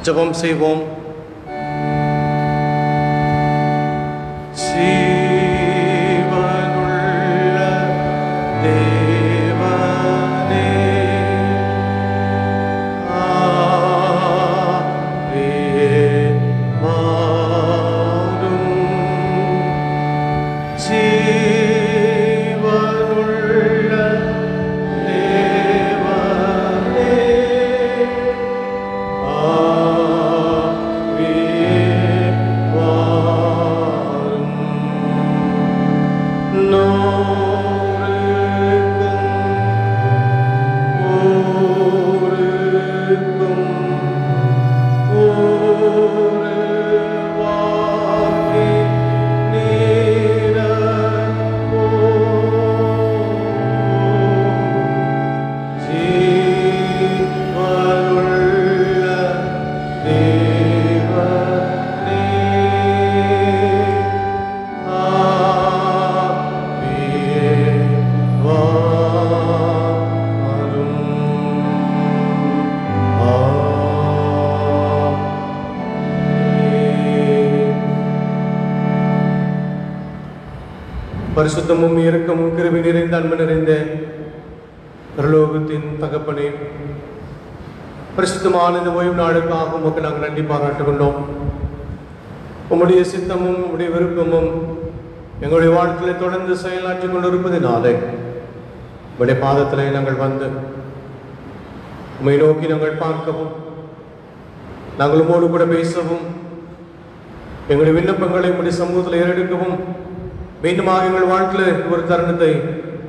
ஜெபம் செய்வோம். பரிசுத்தமும் இரக்கமும் கிருபை நிறைந்த அன்பு நிறைந்த பரலோகத்தின் தகப்பனே, பரிசுத்தமான இந்த ஓய்வு நாளுக்காக உமக்கு நாங்கள் நன்றி பாராட்டுகின்றோம். உம்முடைய சித்தமும் உம்முடைய விருப்பமும் எங்களுடைய வாழ்க்கையில் தொடர்ந்து செயலாற்றிக் கொண்டிருப்பதினாலே உம்முடைய பாதத்திலே நாங்கள் வந்து உம்மை நோக்கி நாங்கள் பார்க்கவும், நாங்கள் உம்மோடு கூட பேசவும், எங்களுடைய விண்ணப்பங்களை உம்முடைய சமூகத்தில் ஏறெடுக்கவும் மீண்டுமாக எங்கள் வாழ்க்கையில் ஒரு தருணத்தை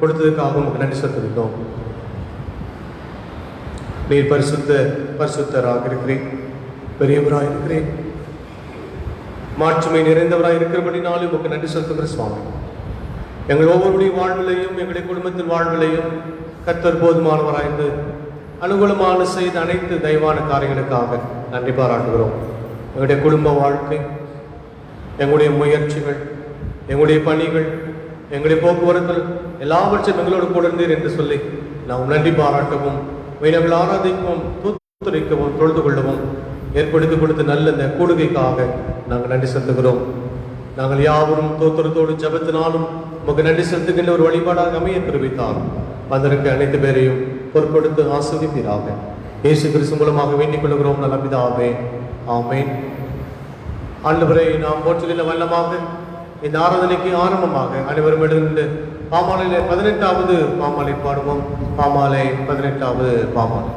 கொடுத்ததுக்காக உங்களுக்கு நன்றி செலுத்துகின்றோம். நீர் பரிசுத்தராக இருக்கிறேன், பெரியவராக இருக்கிறேன், மாட்சிமை நிறைந்தவராக இருக்கிறபடினாலும் உங்களுக்கு நன்றி செலுத்துகிற சுவாமி. எங்கள் ஒவ்வொருடைய வாழ்விலையும் எங்களுடைய குடும்பத்தின் வாழ்விலையும் கர்த்தர் போதுமானவராய்ந்து அனுகூலமான செய்த அனைத்து தெய்வான காரியங்களுக்காக நன்றி பாராட்டுகிறோம். எங்களுடைய குடும்ப வாழ்க்கை, எங்களுடைய முயற்சிகள், எங்களுடைய பணிகள், எங்களுடைய போக்குவரத்தில் எல்லாவற்றையும் எங்களோடு கூட இருந்தீர் என்று சொல்லி நாம் நன்றி பாராட்டவும், நாங்கள் ஆராதிக்கவும், தூத்துரைக்கவும், தொழுது கொள்ளவும் ஏற்படுத்தி கொடுத்த நல்ல இந்த கூடுகைக்காக நாங்கள் நன்றி செலுத்துகிறோம். நாங்கள் யாவரும் தோத்திரத்தோடு ஜபத்தினாலும் உமக்கு நன்றி செலுத்துகின்ற ஒரு வழிபாடாக அமைய தெரிவித்தார். அதற்கு அனைத்து பேரையும் பொறுப்படுத்த ஆஸ்வதிப்பீராக. இயேசு கிறிஸ்து மூலமாக வேண்டிக் கொள்கிறோம் நல்ல பிதாவே, ஆமென். ஆண்டவரை நாம் போற்றுகின்ற வல்லமாக இந்த ஆராதனைக்கு ஆரம்பமாக அனைவரும் எழுந்து பாமாலையிலே 18வது பாமாலை பாடுவோம். பாமாலை 18வது பாமாலை.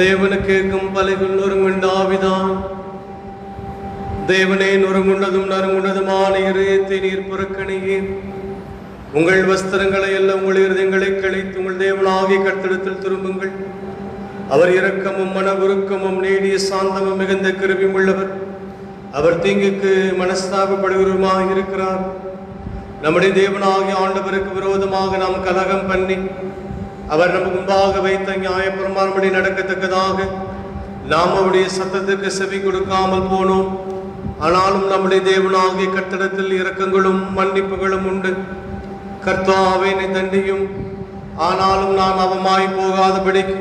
தேவனு கேட்கும் பலைகள் நொறுங்குண்டாவிதான். தேவனே நொறுங்குண்டதும் நறுங்குண்டதுமான இதயத்தை நீர் புறக்கணியே. உங்கள் வஸ்திரங்களை எல்லாம் உங்கள் இருதயங்களை கழித்து உங்கள் தேவனாகிய கர்த்தரிடத்தில் திரும்புங்கள். அவர் இரக்கமும் மனவுருக்கமும் நீடிய சாந்தமும் மிகுந்த கிருபையும் உள்ளவர். அவர் தீங்குக்கு மனஸ்தாபப்படுகிறவருமாக இருக்கிறார். நம்முடைய தேவனாகிய ஆண்டவருக்கு விரோதமாக நாம் கலகம் பண்ணி அவர் நமக்கு முன்பாக வைத்த நியாயப்பிரமாணப்படி நடக்கத்தக்கதாக நாம் அவருடைய சத்தத்திற்கு செவி கொடுக்காமல் போனோம். ஆனாலும் நம்முடைய தேவனாகிய கர்த்தரிடத்தில் இரக்கங்களும் மன்னிப்புகளும் உண்டு. கர்த்தாவே என்னை தண்டியும், ஆனாலும் நான் அவமாய் போகாதபடிக்கு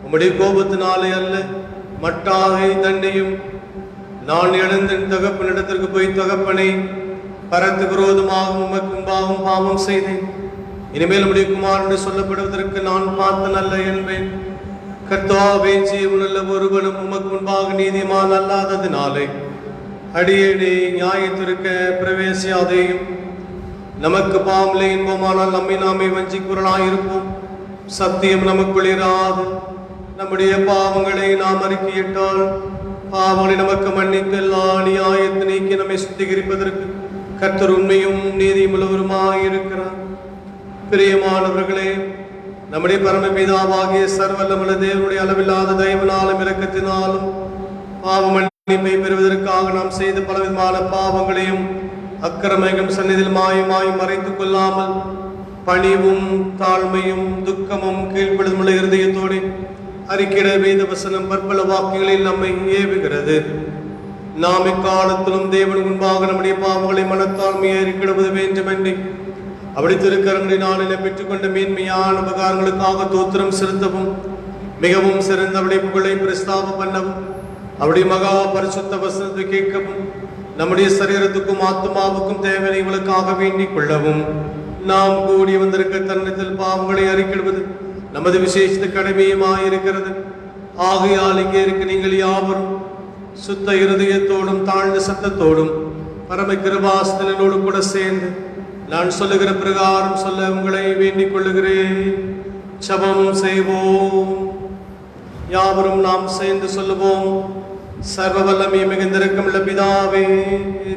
உம்முடைய கோபத்தினாலே அல்ல மட்டாகை தண்டியும். நான் எழுந்த தகப்பனிடத்திற்கு போய், தகப்பனை பரத்து விரோதமாகவும் உமக்கு முன்பாகவும் பாவம் செய்தேன். இனிமேல் உம்முடைய குமாரன் என்று சொல்லப்படுவதற்கு நான் பார்த்தன் அல்ல என்பேன். கர்த்தாவே ஜீவனுள்ள ஒருவனும் உமக்கு முன்பாக நீதிமான் அல்லாததினாலே அடியேனே நியாயத்திருக்க பிரவேசியாதேயும். நமக்கு பாவமில்லை என்போமானால் நம்மை நாமே வஞ்சிக்குறளாயிருப்போம். சத்தியம் நமக்குள் இராது. நம்முடைய பாவங்களை நாம் அறிக்கையிட்டால் பாவங்களை நமக்கு மன்னித்து எல்லா நியாயத்தை நீக்கி நம்மை சுத்திகரிப்பதற்கு கர்த்தர் உண்மையும் நீதியும் உள்ளவருமாயிருக்கிறார். பிரியமானவர்களே, நம்முடைய பரமபிதாவாகிய சர்வல்லமுள்ள தேவனுடைய அளவில்லாத தயவினாலும் இரக்கத்தினாலும் பாவ மன்னிப்பை பெறுவதற்காக நாம் செய்த பலவிதமான பாவங்களையும் அக்கிரமங்களும் சந்நிதியில் மாயமாயும் மறைத்துக் கொள்ளாமல் பணிவும் தாழ்மையும் துக்கமும் கீழ்ப்படுதலுள்ள இருதயத்தோடு அறிக்கையிட வேத வசனம் பற்பல வாக்குகளில் நம்மை ஏவுகிறது. நாம் இக்காலத்திலும் தேவன் முன்பாக நம்முடைய பாவங்களை மனத்தாழ்மையை அறிக்கிடுவது வேண்டும் என்று அப்படி திருக்கரங்களினால் என பெற்றுக்கொண்ட மேன்மையான உபகாரங்களுக்காக தோத்திரம் செலுத்தவும் மிகவும் சிறந்த விளைப்புகளை பிரஸ்தாபம் பண்ணவும் அவருடைய மகா பரிசுத்த வசனத்தை கேட்கவும் நம்முடைய சரீரத்துக்கும் ஆத்மாவுக்கும் தேவைகளுக்காக வேண்டிக் கொள்ளவும் நாம் கூடி வந்திருக்க தருணத்தில் பாவங்களை அறிக்கிடுவது நமது விசேஷ கடமையுமாயிருக்கிறது. ஆகையால் இங்கே இருக்க நீங்கள் யாவரும் சுத்த இருதயத்தோடும் தாழ்ந்த சத்தத்தோடும் பரம கிருபாஸ்தலோடு கூட சேர்ந்து நான் சொல்லுகிற பிரகாரம் சொல்ல உங்களை வேண்டிக் கொள்ளுகிறேன். ஜெபம் செய்வோம். யாவரும் நாம் சேர்ந்து சொல்லுவோம். சர்வ வல்லமை மிகுந்திருக்கும் பிதாவே,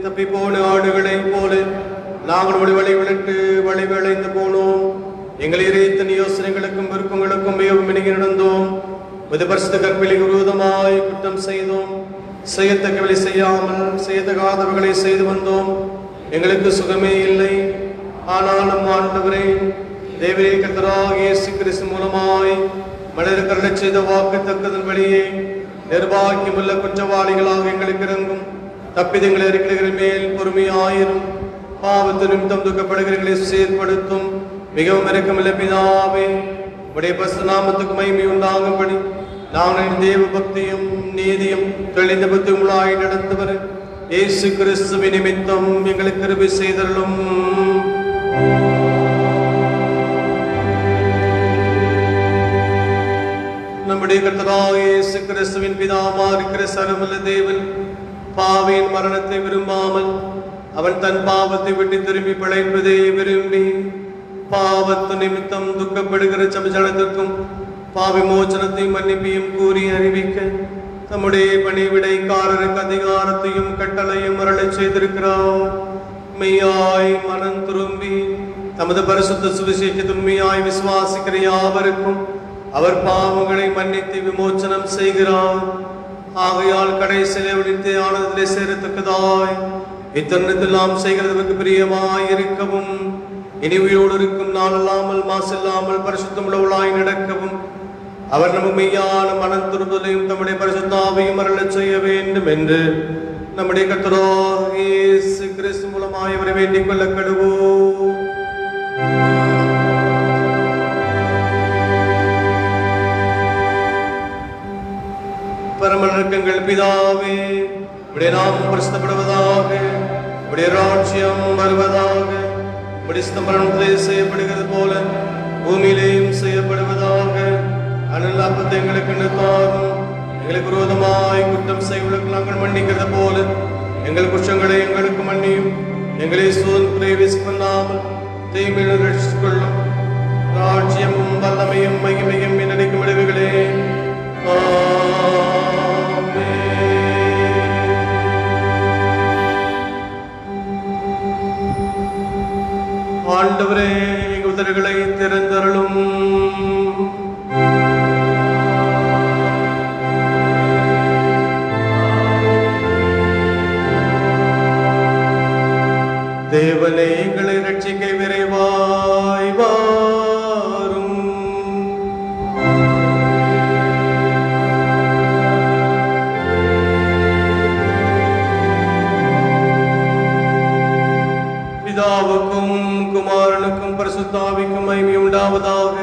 தப்பி போன ஆடுகளை போல நாங்கள் வழி விளட்டு வழி விளைந்து போனோம். எங்களை இறைத்தன் யோசனைகளுக்கும் விருப்பங்களுக்கும் மிகவும் இணங்கி நடந்தோம். முது பரிசுத்த கற்பிலிக்கு விரோதமாய் குற்றம் செய்தோம். செய்யத்தக்கவளை செய்யாமல் செய்யத்தகாதவர்களை செய்து வந்தோம். எங்களுக்கு சுகமே இல்லை. ஆனாலும் ஆண்டவரே, தேவரே கர்த்தராகிய இயேசு கிறிஸ்து மூலமாய் மனிதர் கருளை செய்த வாக்கு தக்கதன் வழியே நிர்வாகியமுள்ள குற்றவாளிகளாக எங்களுக்கு இறங்கும். தப்பிதங்களை இருக்கிற மேல் பொறுமையாயிரும். பாவத்து நிமித்தம் துக்கப்படுகிறவர்களை செயற்படுத்தும். மிகவும் இரக்கமுள்ள பிதாவே, உடைய பரிசுத்த நாமத்துக்கு மகிமை உண்டாகும்படி நாங்கள் தேவ பக்தியும் நீதியும் தெளிந்த புத்தியுள்ளாய் நடத்துவர் இயேசு கிறிஸ்துவின் நிமித்தம் எங்களுக்கு கிருபை செய்தருளும். நம்முடைய கர்த்தராகிய இயேசு கிறிஸ்துவின் பிதாவாக இருக்கிற சர்வவல்ல தேவன் பாவியின் மரணத்தை விரும்பாமல் அவன் தன் பாவத்தை விட்டு திரும்பி பிழைப்பதை விரும்பி பாவத்து நிமித்தம் துக்கப்படுகிற சபஜனத்திற்கும் பாவி மோச்சனத்தையும் மன்னிப்பையும் கூறி அறிவிக்க தம்முடைய பணிவிடைக்காரருக்கு அதிகாரத்தையும் கட்டளையும் அருளச் செய்திருக்கிறார். மெய்யாய் மனம் திரும்பி தமது பரிசுத்த சுவிசேஷத்தை உண்மையாய் விசுவாசிக்கிற யாவருக்கும் அவர் பாவங்களை மன்னித்து விமோச்சனம் செய்கிறார். ஆகையால் கடைசியிலே ஆனதிலே சேரத்தக்கதாய் இத்தருணத்தில் நாம் செய்கிறதற்கு பிரியமாய் இருக்கவும் இனி உயிரோடு இருக்கும் நாளல்லாமல் மாசில்லாமல் பரிசுத்தம் உள்ளவளாய் நடக்கவும் அவர் நமக்கு மெய்யான மனம் திரும்பலையும் தம்முடைய பரிசுத்தாவையும் அருளச் செய்ய வேண்டும் என்று நம்முடைய கர்த்தராகிய இயேசு கிறிஸ்து மூலமாய் அவரை வேண்டிக் கொள்ள கடுவோம். பரமநற்கங்கள் பிதாவே, உடைய நாமம் பரிசுத்தப்படுவதாக, உடைய ராஜ்யம் வருவதாக, உடைய ஸ்தம்பரத்திலே செய்யப்படுகிறது போல பூமியிலேயும் செய்யப்படுவதாக. அனல் அப்பத்தை எங்களுக்கு தாரும். எங்களுக்கு விரோதமாய் குற்றம் செய்வதற்கு நாங்கள் மன்னிக்கிறது போல எங்கள் குற்றங்களை எங்களுக்கு மன்னியும். எங்களை சோதனை பிரவேசிப்பண்ணாமல் தீமையில் ரட்சித்துக் கொள்ளும். ராஜ்யமும் வல்லமையும் மகிமையும் நினைக்கும் விளைவுகளே ஆண்டவரே, எங்கள் உதடுகளை திறந்தருளும். தேவனே, எங்களை ரட்சிக்க விரைவாய் வாரும். பிதாவுக்கும் குமாரனுக்கும் பரிசுத்த ஆவிக்கும் மகிமை உண்டாவதாக.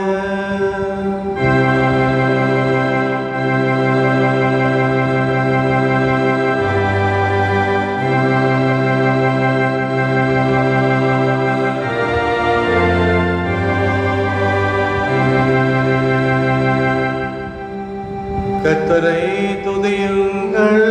கர்த்தரை துதியுங்கள்.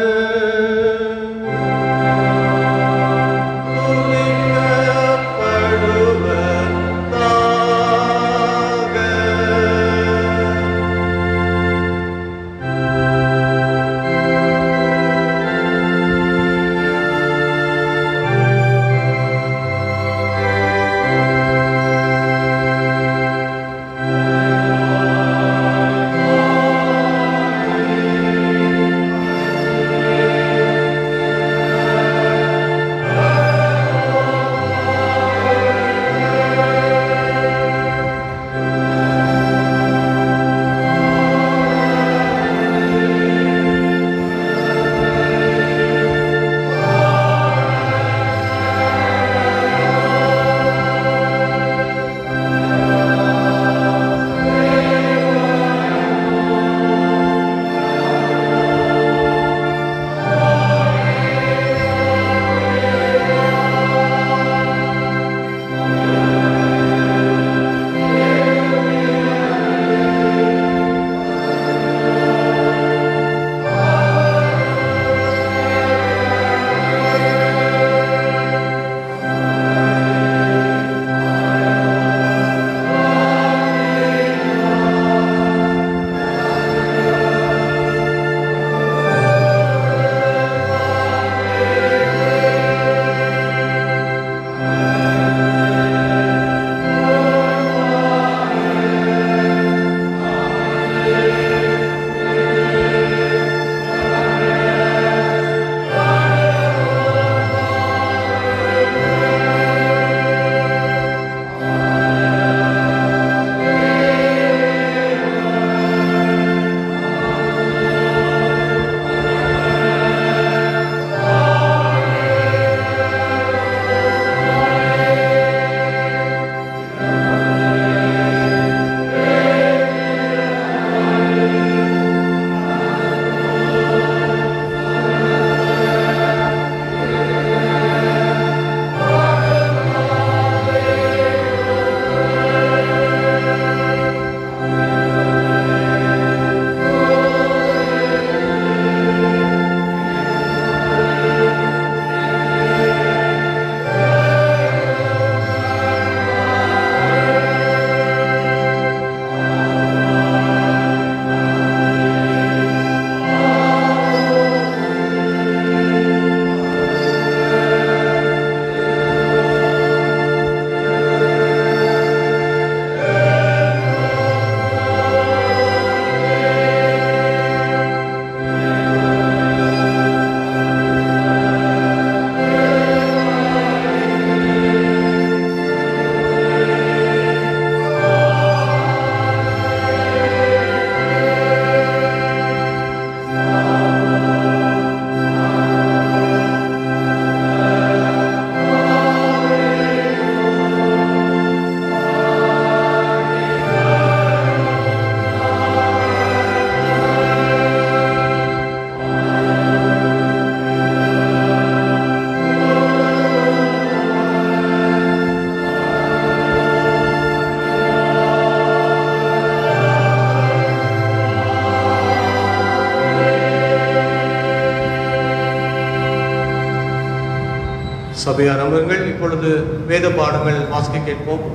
சபையார் அமருங்கள். இப்பொழுது வேத பாடங்கள் வாசிக்க கேட்போம்.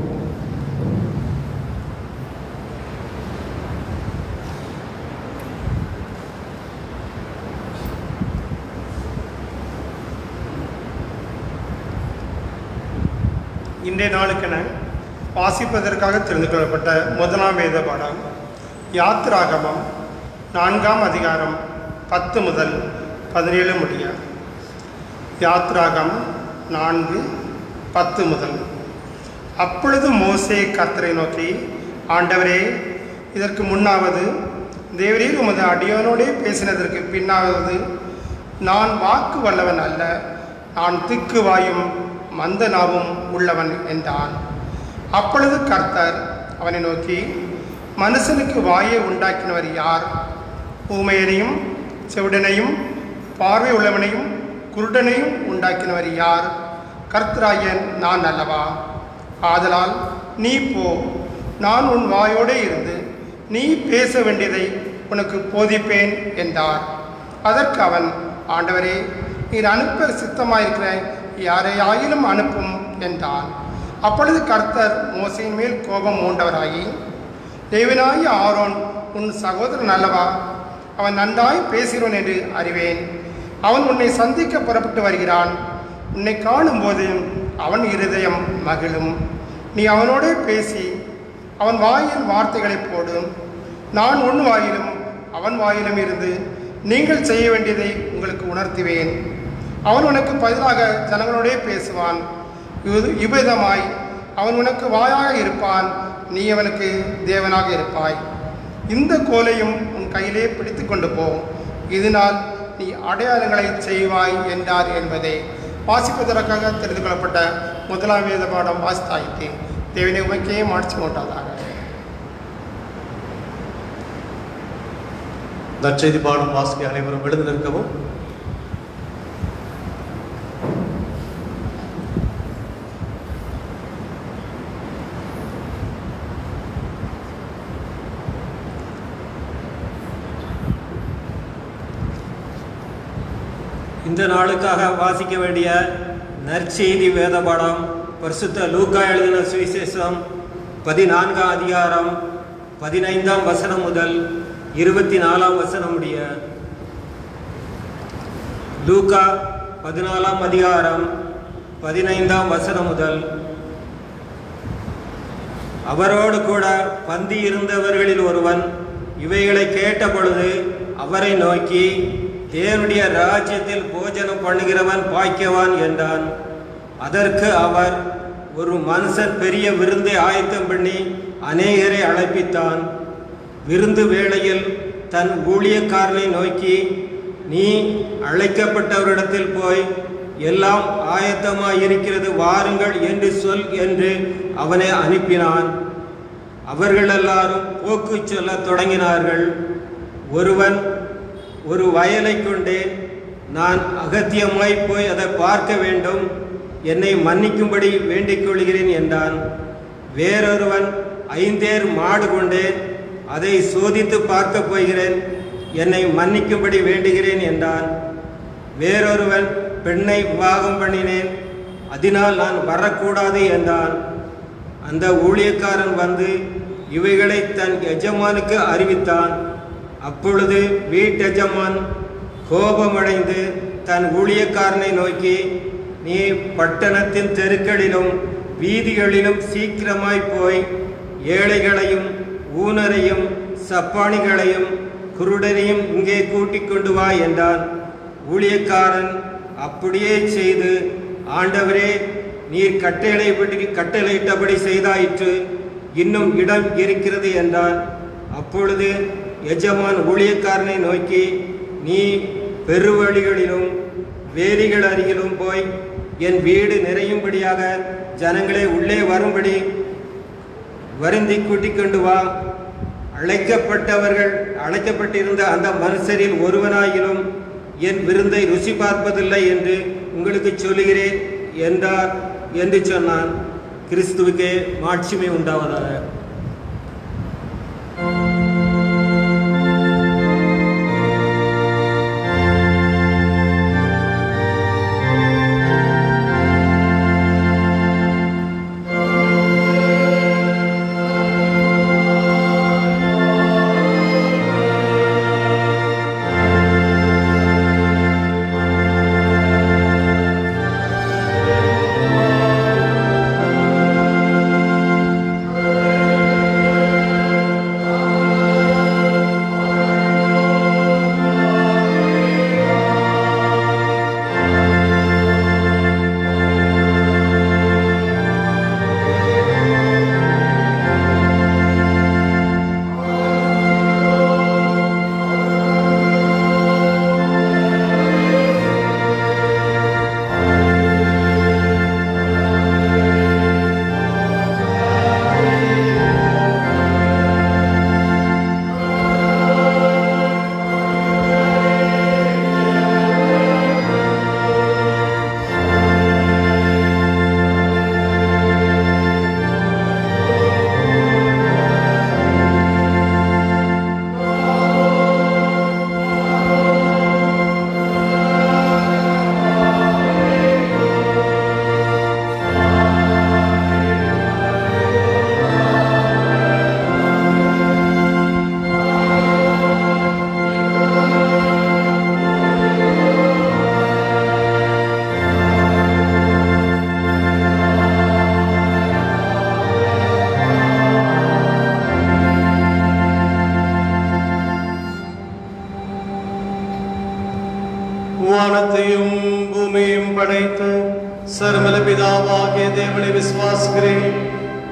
இன்றைய நாளுக்கென வாசிப்பதற்காக தெரிந்து கொள்ளப்பட்ட முதலாம் வேத பாடம் யாத்திராகமம் 4ஆம் அதிகாரம் 10 முதல் 17 முடிய. யாத்திராகமம் 4:10 முதல். அப்பொழுது மோசே கர்த்தரை நோக்கி, ஆண்டவரே, இதற்கு முன்னாவது தேவரீர் உமது அடியோனோடே பேசினதற்கு பின்னாவது நான் வாக்கு வல்லவன் அல்ல, நான் திக்கு வாயும் மந்த நாவும் உள்ளவன் என்றான். அப்பொழுது கர்த்தர் அவனை நோக்கி, மனுஷனுக்கு வாயை உண்டாக்கினவர் யார்? ஊமையனையும் செவிடனையும் பார்வை உள்ளவனையும் குருடனையும் உண்டாக்கினவர் யார்? கர்த்தராயன் நான் அல்லவா? ஆதலால் நீ போ, நான் உன் வாயோடே இருந்து நீ பேச வேண்டியதை உனக்கு போதிப்பேன் என்றார். அதற்கு அவன், ஆண்டவரே, நீர் அனுப்ப சித்தமாயிருக்கிற யாரையாயிலும் அனுப்பும் என்றான். அப்பொழுது கர்த்தர் மோசையின் மேல் கோபம் மூண்டவராகி, தேவனாகிய ஆரோன் உன் சகோதரன் அல்லவா? அவன் நன்றாய் பேசுகிறவன் என்று அறிவேன். அவன் உன்னை சந்திக்க புறப்பட்டு வருகிறான். உன்னை காணும்போது அவன் இருதயம் மகிழும். நீ அவனோடு பேசி அவன் வாயில் வார்த்தைகளை போடும். நான் உன் வாயிலும் அவன் வாயிலும் இருந்து நீங்கள் செய்ய வேண்டியதை உங்களுக்கு உணர்த்துவேன். அவன் உனக்கு பதிலாக ஜனங்களோடே பேசுவான். இவ்விதமாய் அவன் உனக்கு வாயாக இருப்பான், நீ அவனுக்கு தேவனாக இருப்பாய். இந்த கோலையும் உன் கையிலே பிடித்து கொண்டு போ, இதனால் நீ அடையாளங்களை செய்வாய் என்றார் என்பதை வாசிப்பதற்காக தெரிந்து கொள்ளப்பட்ட முதலாம் வேத பாடம் வாசித்தாயிற்று. தேவனை உமைக்கே மாட்சி கொண்டாதாக. நற்செய்தி பாடம் வாசிக்க அனைவரும் எழுந்து நிற்கவும். இந்த நாளுக்காக வாசிக்க வேண்டிய நற்செய்தி வேத பாடம் பரிசுத்த லூக்கா எழுதின சுவிசேஷம் 14ஆம் அதிகாரம் 15ஆம் வசனம் முதல் 24ஆம் வசனம் முடிய. லூக்கா 14ஆம் அதிகாரம் 15ஆம் வசனம் முதல். அவரோடு கூட பந்தி இருந்தவர்களில் ஒருவன் இவைகளை கேட்ட பொழுது அவரை நோக்கி, தேவனுடைய ராஜ்யத்தில் போஜனம் பண்ணுகிறவன் பாக்கியவான் என்றான். அதற்கு அவர், ஒரு மனுஷன் பெரிய விருந்தை ஆயத்தம் பண்ணி அநேகரை அழைப்பித்தான். விருந்து வேளையில் தன் ஊழியக்காரனை நோக்கி, நீ அழைக்கப்பட்டவரிடத்தில் போய், எல்லாம் ஆயத்தமாயிருக்கிறது, வாருங்கள் என்று சொல் என்று அவனை அனுப்பினான். அவர்கள் எல்லாரும் போக்கு சொல்ல தொடங்கினார்கள். ஒருவன், ஒரு வயலை கொண்டேன், நான் அகத்தியமாய் போய் அதை பார்க்க வேண்டும், என்னை மன்னிக்கும்படி வேண்டிக் கொள்கிறேன் என்றான். வேறொருவன், 5 மாடு கொண்டேன், அதை சோதித்து பார்க்க போகிறேன், என்னை மன்னிக்கும்படி வேண்டுகிறேன் என்றான். வேறொருவன், பெண்ணை விவாகம் பண்ணினேன், அதனால் நான் வரக்கூடாது என்றான். அந்த ஊழியக்காரன் வந்து இவைகளை தன் எஜமானுக்கு அறிவித்தான். அப்பொழுது வீட்டெஜமான் கோபமடைந்து தன் ஊழியக்காரனை நோக்கி, நீ பட்டணத்தின் தெருக்களிலும் வீதிகளிலும் சீக்கிரமாய் போய் ஏழைகளையும் ஊனரையும் சப்பானிகளையும் குருடரையும் இங்கே கூட்டிக் கொண்டு வா என்றான். ஊழியக்காரன் அப்படியே செய்து, ஆண்டவரே, நீர் கட்டளையிட்டபடி செய்தாயிற்று, இன்னும் இடம் இருக்கிறது என்றான். அப்பொழுது எஜமான் ஊழியக்காரனை நோக்கி, நீ பெருவழிகளிலும் வேலிகள் அருகிலும் போய் என் வீடு நிறையும்படியாக ஜனங்களை உள்ளே வரும்படி வருந்தி கூட்டிக் கொண்டு வா. அழைக்கப்பட்டிருந்த அந்த மனுஷரில் ஒருவனாயிலும் என் விருந்தை ருசி பார்ப்பதில்லை என்று உங்களுக்கு சொல்லுகிறேன் என்றார் என்று சொன்னான். கிறிஸ்துவுக்கே மாட்சிமை உண்டாவதாக. பூமியும் படைத்த சர்வல பிதாவாகிய தேவனை விசுவாசிக்கிறேன்.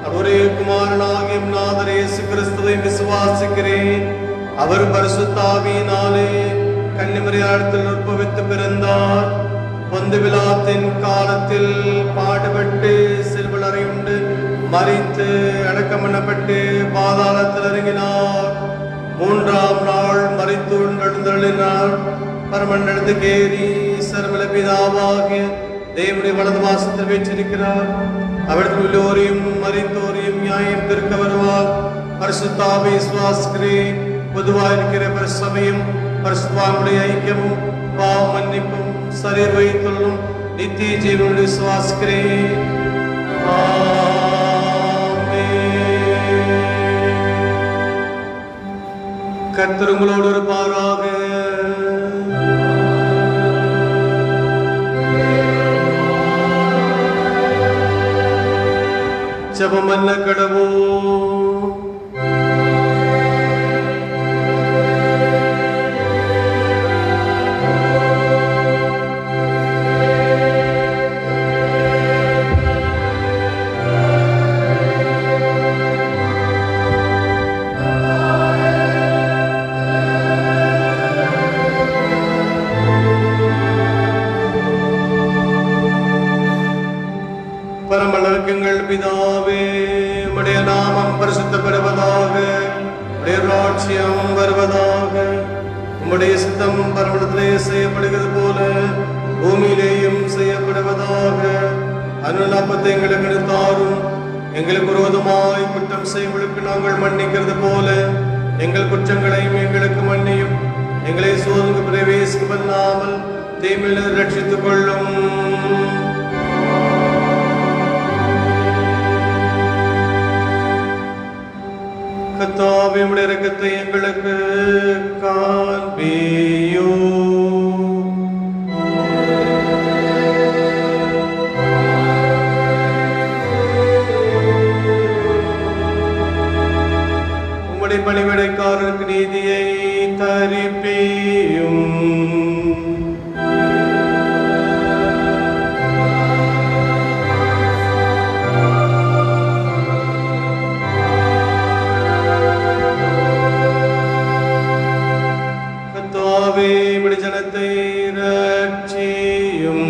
அவரே குமாரனாகிய நாதர் இயேசு கிறிஸ்துவை விசுவாசிக்கிறேன். அவர் பரிசுத்த ஆவியினாலே கன்னிமரியாளிடத்தில் உற்பவித்து பிறந்தார். பொந்து பிலாத்தின் காலத்தில் பாடுபட்டு சிலுவையில் அறையுண்டு மரித்து அடக்கம் பண்ணப்பட்டு பாதாளத்தில் இறங்கினார். மூன்றாம் நாள் மரித்து எழுந்தருளினார். பரமண்டலத்துக்கு ஏறி சர்வல பிதாவாகிய தேவனுடைய வலது வாசத்தில் வீற்றிருக்கிறார். அவர்கள் எல்லோரையும் மரித்தோரையும் நியாயம் தீர்க்க வருவார். பரிசுத்த ஆவியை விசுவாசிக்கிறேன். பொதுவாக இருக்கிற பரிசுத்தமும் பரிசுத்தவான்களுடைய ஐக்கியமும் பாவ மன்னிப்பும் சரீர வைத்துள்ளும் நித்திய ஜீவனுடைய விசுவாசிக்கிறேன். கர்த்தர் உங்களோடு இருப்பாராக. ஜெபம் பண்ண கடவோம். பரமலர்க்கங்கள் பிதாவே, உம்முடைய நாமம் பரிசுத்தப்படுவதாக, உம்முடைய ராஜ்யம் வருவதாக, உம்முடைய சித்தம் பரமளத்திலே செய்யப்படுகிறது போல பூமியிலேயும் செய்யப்படுவதாக. அருள் அப்பத்தை எங்களுக்கு தாரும். எங்களுக்கு விரோதமாய் குற்றம் செய்வதற்கு நாங்கள் மன்னிக்கிறது போல எங்கள் குற்றங்களையும் எங்களுக்கு மன்னியும். எங்களை சோதனைக்கு பிரவேசிக்க பண்ணாமல் தீமையிலிருந்து ரட்சித்துக் கொள்ளும். கர்த்தாவே, உம்முடைய இரக்கத்தை எங்களுக்கு காண்பியும். உம்முடைய பணிவிடைக்காரருக்கு நீதியை தரிப்பியும். ஜனத்தை ரட்சியும்.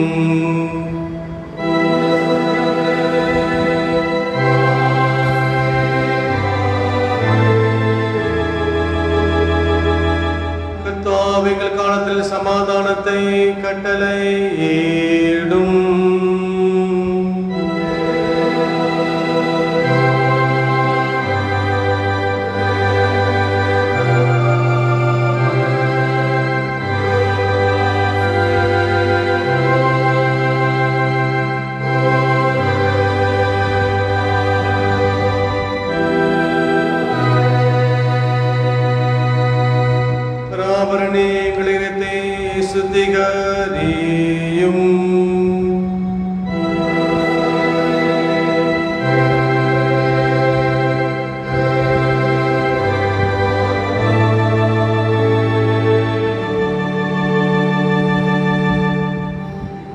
கர்த்தாவே, எங்கள் காலத்தில் சமாதானத்தை கட்டளையிடும். சுத்திகரியும்.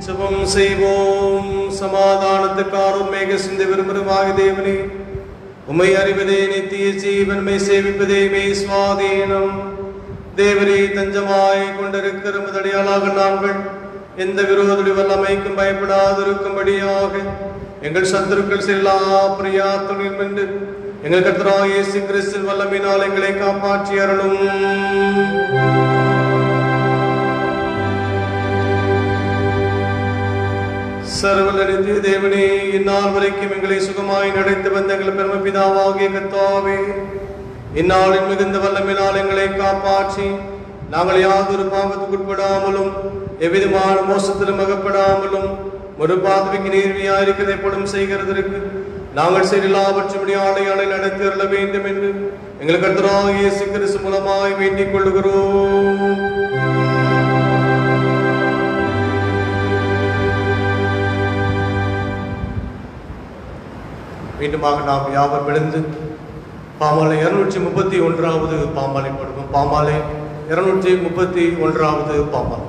ஜெபம் செய்வோம். சமாதானத்துக்காரும் மேக சிந்தை விரும்புவாக தேவனே, உம்மை அறிவதே நித்திய ஜீவன், மெய் சேவிப்பதே மெய் சுவாதீனம். தேவரே தஞ்சமாய் கொண்டிருக்கிற முதடியாளாக நாங்கள் எந்த விரோத வல்லமைக்கும் பயப்படாதிருக்கும்படியாக எங்கள் சத்துருக்கள் செல்லா பிரியாத்துடன் வென்று எங்கள் கர்த்தராகிய இயேசு கிறிஸ்துவின் வல்லமையினால் எங்களை காப்பாற்றி அருளும். சர்வநித்திய தேவனே, இந்நாள் வரைக்கும் எங்களை சுகமாய் நடத்தி வந்த எங்கள் பெருமபிதாவாகிய கர்த்தாவே, இந்நாளில் மிகுந்த வல்லமையினால் எங்களை காப்பாற்றி நாங்கள் யாதொரு பாவத்துக்குட்படாமலும் எவ்விதமான மோசத்திலும் அகப்படாமலும் ஒரு பாதவிக்கு நேர்மையாயிருக்கிறதை படும் செய்கிறதற்கு நாங்கள் செயலாவற்றும்படி ஆலையாளை நடத்தி அருள வேண்டும் என்று எங்கள் கர்த்தராகிய இயேசு கிறிஸ்து மூலமாய் வேண்டிக் கொள்கிறோம். மீண்டுமாக நாம் யாவர் விழுந்து பாமாலை 231வது பாமாலை படுவோம். பாமாலை 231வது பாமாலை.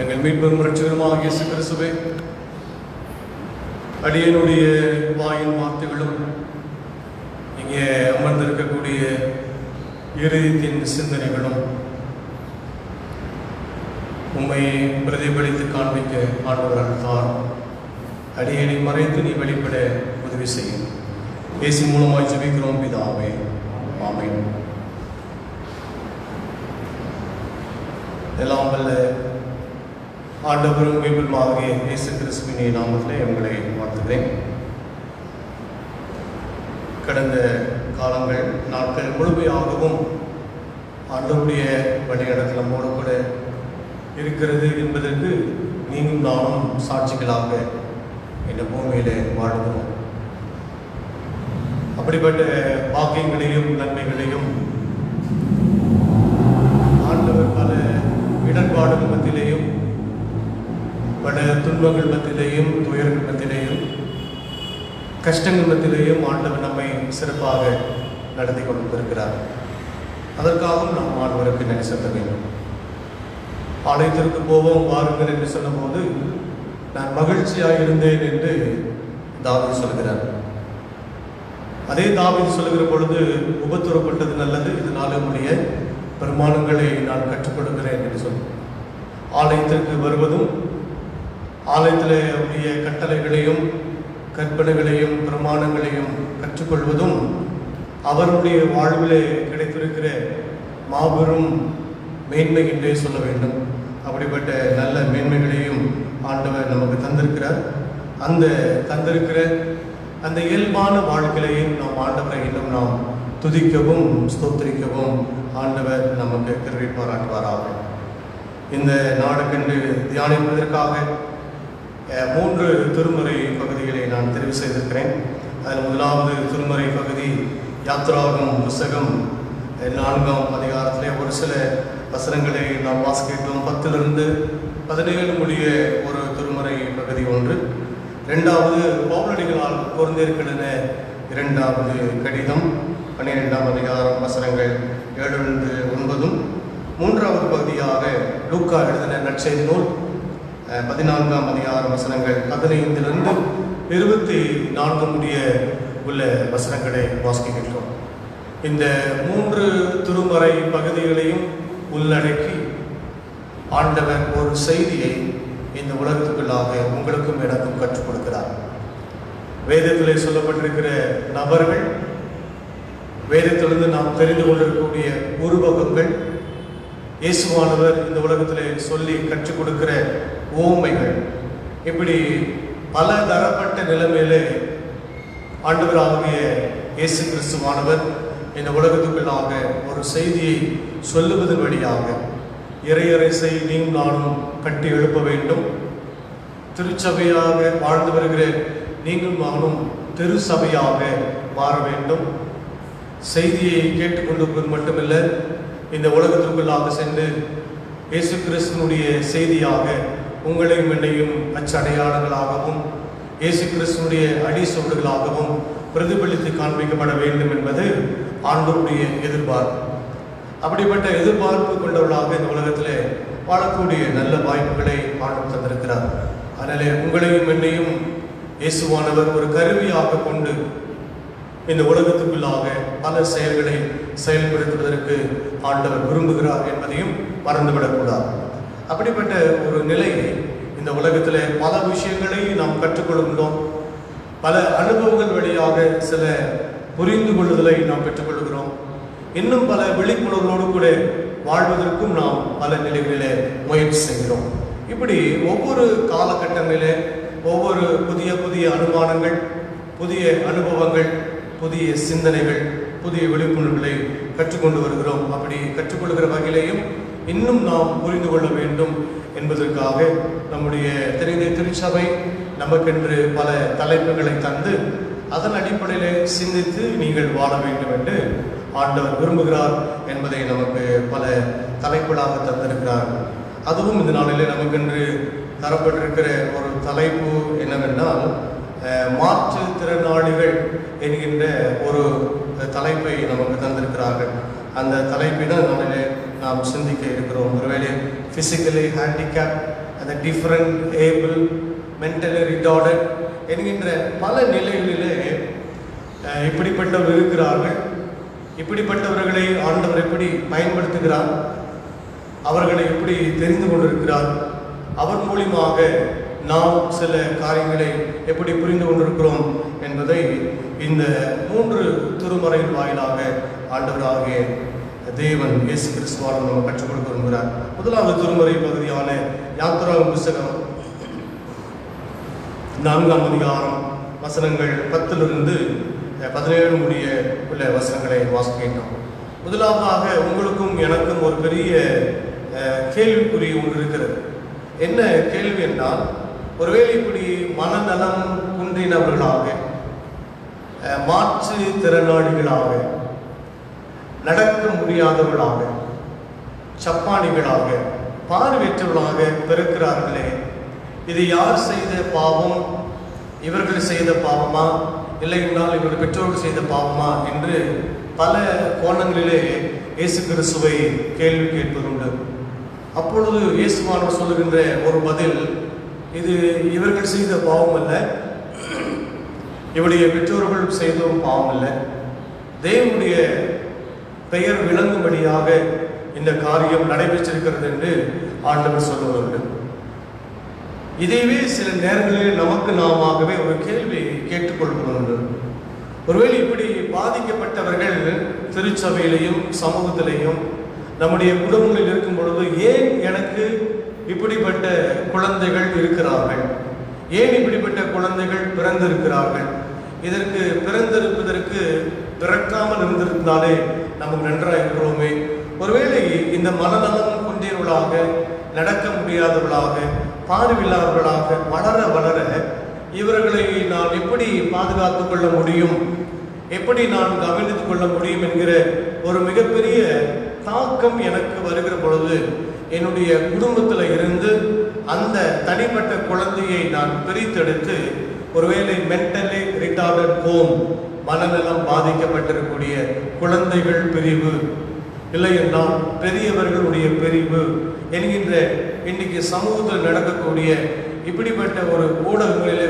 எங்கள் மீட்பும் இரட்சகருமாக இயேசு கிறிஸ்துவே, அடியனுடைய வாயின் வார்த்தைகளும் இங்கே அமர்ந்திருக்கக்கூடிய இருதயத்தின் சிந்தனைகளும் உம்மை பிரதிபலித்து காண்பிக்க ஆண்டவர் அருள்தார். அடியனை மறைத்து நீ வெளிப்பட உதவி செய்யும். இயேசு மூலமாய் ஜெபிக்கிறோம் பிதாவே, ஆமென். எல்லாம் வல்ல ஆண்டவரும் மீட்பருமாகிய இயேசு கிறிஸ்துவின் நாமத்திலே உங்களை வாழ்த்துகிறேன். கடந்த காலங்கள் நாட்கள் முழுமையாகவும் ஆண்டவருடைய வழிநடத்தல் நம்மோடு கூட இருக்கிறது என்பதற்கு நீங்களும் நானும் சாட்சிகளாக இந்த பூமியிலே வாழ்கிறோம். அப்படிப்பட்ட பாக்கியங்களையும் நன்மைகளையும் ஆண்டவர் பல இடர்பாடுகள் மத்தியிலேயும் பல துன்பங்கள் மத்தியிலேயும் துயர்கள் மத்தியிலேயும் கஷ்டங்கள் மத்தியிலேயும் ஆண்டவர் நம்மை சிறப்பாக நடத்தி கொண்டிருக்கிறார். அதற்காகவும் நாம் ஆண்டவருக்கு நன்றி செலுத்த வேண்டும். ஆலயத்திற்கு போவோம் வாருங்கள் என்று சொல்லும்போது நான் மகிழ்ச்சியாக இருந்தேன் என்று தாவீது சொல்கிறார். அதே தாவீது சொல்லுகிற பொழுது உபத்திரப்பட்டது நல்லது, இதனால் உடைய பெருமானங்களை நான் கற்றுக் கொடுக்கிறேன் என்று சொல்லும். ஆலயத்திற்கு வருவதும் ஆலயத்தில் உடைய கட்டளைகளையும் கற்பனைகளையும் பிரமாணங்களையும் கற்றுக்கொள்வதும் அவருடைய வாழ்விலே கிடைத்திருக்கிற மாபெரும் மேன்மை என்றே சொல்ல வேண்டும். அப்படிப்பட்ட நல்ல மேன்மைகளையும் ஆண்டவர் நமக்கு தந்திருக்கிறார். அந்த தந்திருக்கிற அந்த இயல்பான வாழ்க்கையையும் நாம் ஆண்டவரை இன்னும் நாம் துதிக்கவும் ஸ்தோத்திரிக்கவும் ஆண்டவர் நமக்கு கிருபை பாராட்டுவாராக. இந்த நாடுக்கென்று தியானிப்பதற்காக 3 திருமறை பகுதிகளை நான் தெரிவு செய்திருக்கிறேன். அதில் முதலாவது திருமறை பகுதி யாத்ராகமம் புஸ்தகம் 4ஆம் அதிகாரத்திலே ஒரு சில வசனங்களை நாம் வாசிக்கிட்டோம். 10 to 17 முடிய ஒரு திருமறை பகுதி ஒன்று. 2வது பவுலடிகளால் கொரிந்தியர்க்கெழுதின 2வது கடிதம் 12ஆம் அதிகாரம் வசனங்கள் 7 to 9. 3வது பகுதியாக லூக்கா எழுதின நற்செய்தி நூல் 14ஆம் அதிகாரம் வசனங்கள் 15 to 24 முடிய உள்ள வசனங்களை வாசிக்கின்றோம். இந்த 3 திருமறை பகுதிகளையும் உள்ளடக்கி ஆண்டவர் ஒரு செய்தியை இந்த உலகத்துக்குள்ளாக உங்களுக்கும் எனக்கும் கற்றுக் கொடுக்கிறார். வேதத்திலே சொல்லப்பட்டிருக்கிற நபர்கள், வேதத்திலிருந்து நாம் தெரிந்து கொண்டிருக்கக்கூடிய உருவகங்கள், இயேசுவானவர் இந்த உலகத்திலே சொல்லி கற்றுக் கொடுக்கிற உவமைகள், இப்படி பல தரப்பட்ட நிலைமையிலே ஆண்டவராகிய இயேசு கிறிஸ்துவானவர் இந்த உலகத்துக்குள்ளாக ஒரு செய்தியை சொல்லுவதன் வழியாக இறையரசை நீங்களும் நானும் கட்டி எழுப்ப வேண்டும். திருச்சபையாக வாழ்ந்து வருகிற நீங்களும் நானும் திருச்சபையாக மாற வேண்டும். செய்தியை கேட்டுக்கொண்டு மட்டுமில்லை, இந்த உலகத்திற்குள்ளாக சென்று இயேசு கிறிஸ்துவனுடைய செய்தியாக உங்களையும் என்னையும் அச்சடையாளங்களாகவும் இயேசு கிறிஸ்துவனுடைய அடிசோடுகளாகவும் பிரதிபலித்து காண்பிக்கப்பட வேண்டும் என்பது ஆண்டவருடைய எதிர்பார்ப்பு. அப்படிப்பட்ட எதிர்பார்ப்பு கொண்டவர்களாக இந்த உலகத்தில் வாழக்கூடிய நல்ல வாய்ப்புகளை ஆண்டவர் தந்திருக்கிறார். அதனாலே உங்களையும் என்னையும் இயேசுவானவர் ஒரு கருவியாக கொண்டு இந்த உலகத்துக்குள்ளாக பல செயல்களை செயல்படுத்துவதற்கு ஆண்டவர் விரும்புகிறார் என்பதையும் மறந்துவிடக்கூடாது. அப்படிப்பட்ட ஒரு நிலையை இந்த உலகத்தில் பல விஷயங்களை நாம் கற்றுக்கொள்கின்றோம். பல அனுபவங்கள் வழியாக சில புரிந்து கொள்ளுதலை நாம் பெற்றுக்கொள்கிறோம். இன்னும் பல விழிப்புணர்வோடு கூட வாழ்வதற்கும் நாம் பல நிலைகளிலே முயற்சி செய்கிறோம். இப்படி ஒவ்வொரு காலகட்டங்களிலே ஒவ்வொரு புதிய புதிய அனுமானங்கள், புதிய அனுபவங்கள், புதிய சிந்தனைகள், புதிய விழிப்புணர்வுகளை கற்றுக்கொண்டு வருகிறோம். அப்படி கற்றுக்கொள்கிற வகையிலையும் இன்னும் நாம் புரிந்து கொள்ள வேண்டும் என்பதற்காக நம்முடைய திருச்சபை நமக்கென்று பல தலைப்புகளை தந்து அதன் அடிப்படையிலே சிந்தித்து நீங்கள் வாழ வேண்டும் என்று ஆண்டவர் விரும்புகிறார் என்பதை நமக்கு பல தலைப்புகளாக தந்திருக்கிறார். அதுவும் இந்த நாளிலே நமக்கென்று தரப்பட்டிருக்கிற ஒரு தலைப்பு என்னவென்றால் மாற்றுத்திறனாளிகள் என்கின்ற ஒரு தலைப்பை நமக்கு தந்திருக்கிறார்கள். அந்த தலைப்பினால் நாளிலே நாம் சிந்திக்க இருக்கிறோம். ஒருவேளை ஃபிசிக்கலி ஹேண்டிகேப், அந்த டிஃப்ரெண்ட் ஏபிள், மென்டலி ரிட்டார்டட் என்கின்ற பல நிலைகளிலே இப்படிப்பட்டவர் இருக்கிறார்கள். இப்படிப்பட்டவர்களை ஆண்டவர் எப்படி பயன்படுத்துகிறார், அவர்களை எப்படி தெரிந்து கொண்டிருக்கிறார், அவர் மூலியமாக நாம் சில காரியங்களை எப்படி புரிந்து கொண்டிருக்கிறோம் என்பதை இந்த 3 திருமறையின் வாயிலாக ஆண்டவராகிய தேவன் இயேசு கிறிஸ்துவால் நம்ம கற்றுக் கொடுக்க விரும்புகிறார். முதலாவது திருமறை பகுதியான யாத்திராகம புஸ்தகம் 4ஆம் அதிகாரம் வசனங்கள் 10 17 முடிய உள்ள வசனங்களை வாசிக்கின்றோம். முதலாவதாக உங்களுக்கும் எனக்கும் ஒரு பெரிய கேள்விக்குறி ஒன்று இருக்கிறது. என்ன கேள்வி என்றால், ஒருவேளை இப்படி மனநலம் குன்றினவர்களாக, மாற்று திறனாளிகளாக, நடக்க முடியாதவர்களாக, சப்பானிகளாக, பார்வையற்றவர்களாக பிறக்கிறார்களே, இது யார் செய்த பாவம்? இவர்கள் செய்த பாவமா, இல்லை என்றால் இவர்கள் பெற்றோர்கள் செய்த பாவமா என்று பல கோணங்களிலே இயேசு கிறிஸ்துவை கேள்வி கேட்பதுண்டு. அப்பொழுது இயேசுவானவர் சொல்லுகின்ற ஒரு பதில், இது இவர்கள் செய்த பாவம் அல்ல, இவருடைய பெற்றோர்கள் செய்தவும் பாவம் அல்ல, தேவனுடைய பெயர் விளங்கும்படியாக இந்த காரியம் நடைபெற்றிருக்கிறது என்று ஆண்டவர் சொல்லுவார்கள். இதைவே சில நேரங்களில் நமக்கு நாமவே ஒரு கேள்வி கேட்டுக்கொள்வது, ஒருவேளை இப்படி பாதிக்கப்பட்டவர்கள் திருச்சபையிலையும் சமூகத்திலையும் நம்முடைய குடும்பங்களில் இருக்கும் பொழுது ஏன் எனக்கு இப்படிப்பட்ட குழந்தைகள் இருக்கிறார்கள், ஏன் இப்படிப்பட்ட குழந்தைகள் பிறந்திருக்கிறார்கள், இதற்கு பிறந்திருப்பதற்கு பிறக்காமல் இருந்திருந்தாலே நமக்கு நன்றாக இருக்கிறோமே, ஒருவேளை இந்த மனநலம் கொண்டவர்களாக, நடக்க முடியாதவர்களாக, பார்வையில்லாதவர்களாக வளர வளர இவர்களை நான் எப்படி பாதுகாத்துக் கொள்ள முடியும், எப்படி நான் கவனித்துக் கொள்ள முடியும் என்கிற ஒரு மிகப்பெரிய தாக்கம் எனக்கு வருகிற பொழுது, என்னுடைய குடும்பத்தில் இருந்து அந்த தனிப்பட்ட குழந்தையை நான் பிரித்தெடுத்து ஒருவேளை மென்டலி ரிட்டார்டட் ஹோம், மனநலம் பாதிக்கப்பட்டிருக்கக்கூடிய குழந்தைகள் பிரிவு, இல்லை என்றால் பெரியவர்களுடைய பிரிவு என்கின்ற இன்னைக்கு சமூகத்தில் நடக்கக்கூடிய இப்படிப்பட்ட ஒரு ஊடகங்களிலே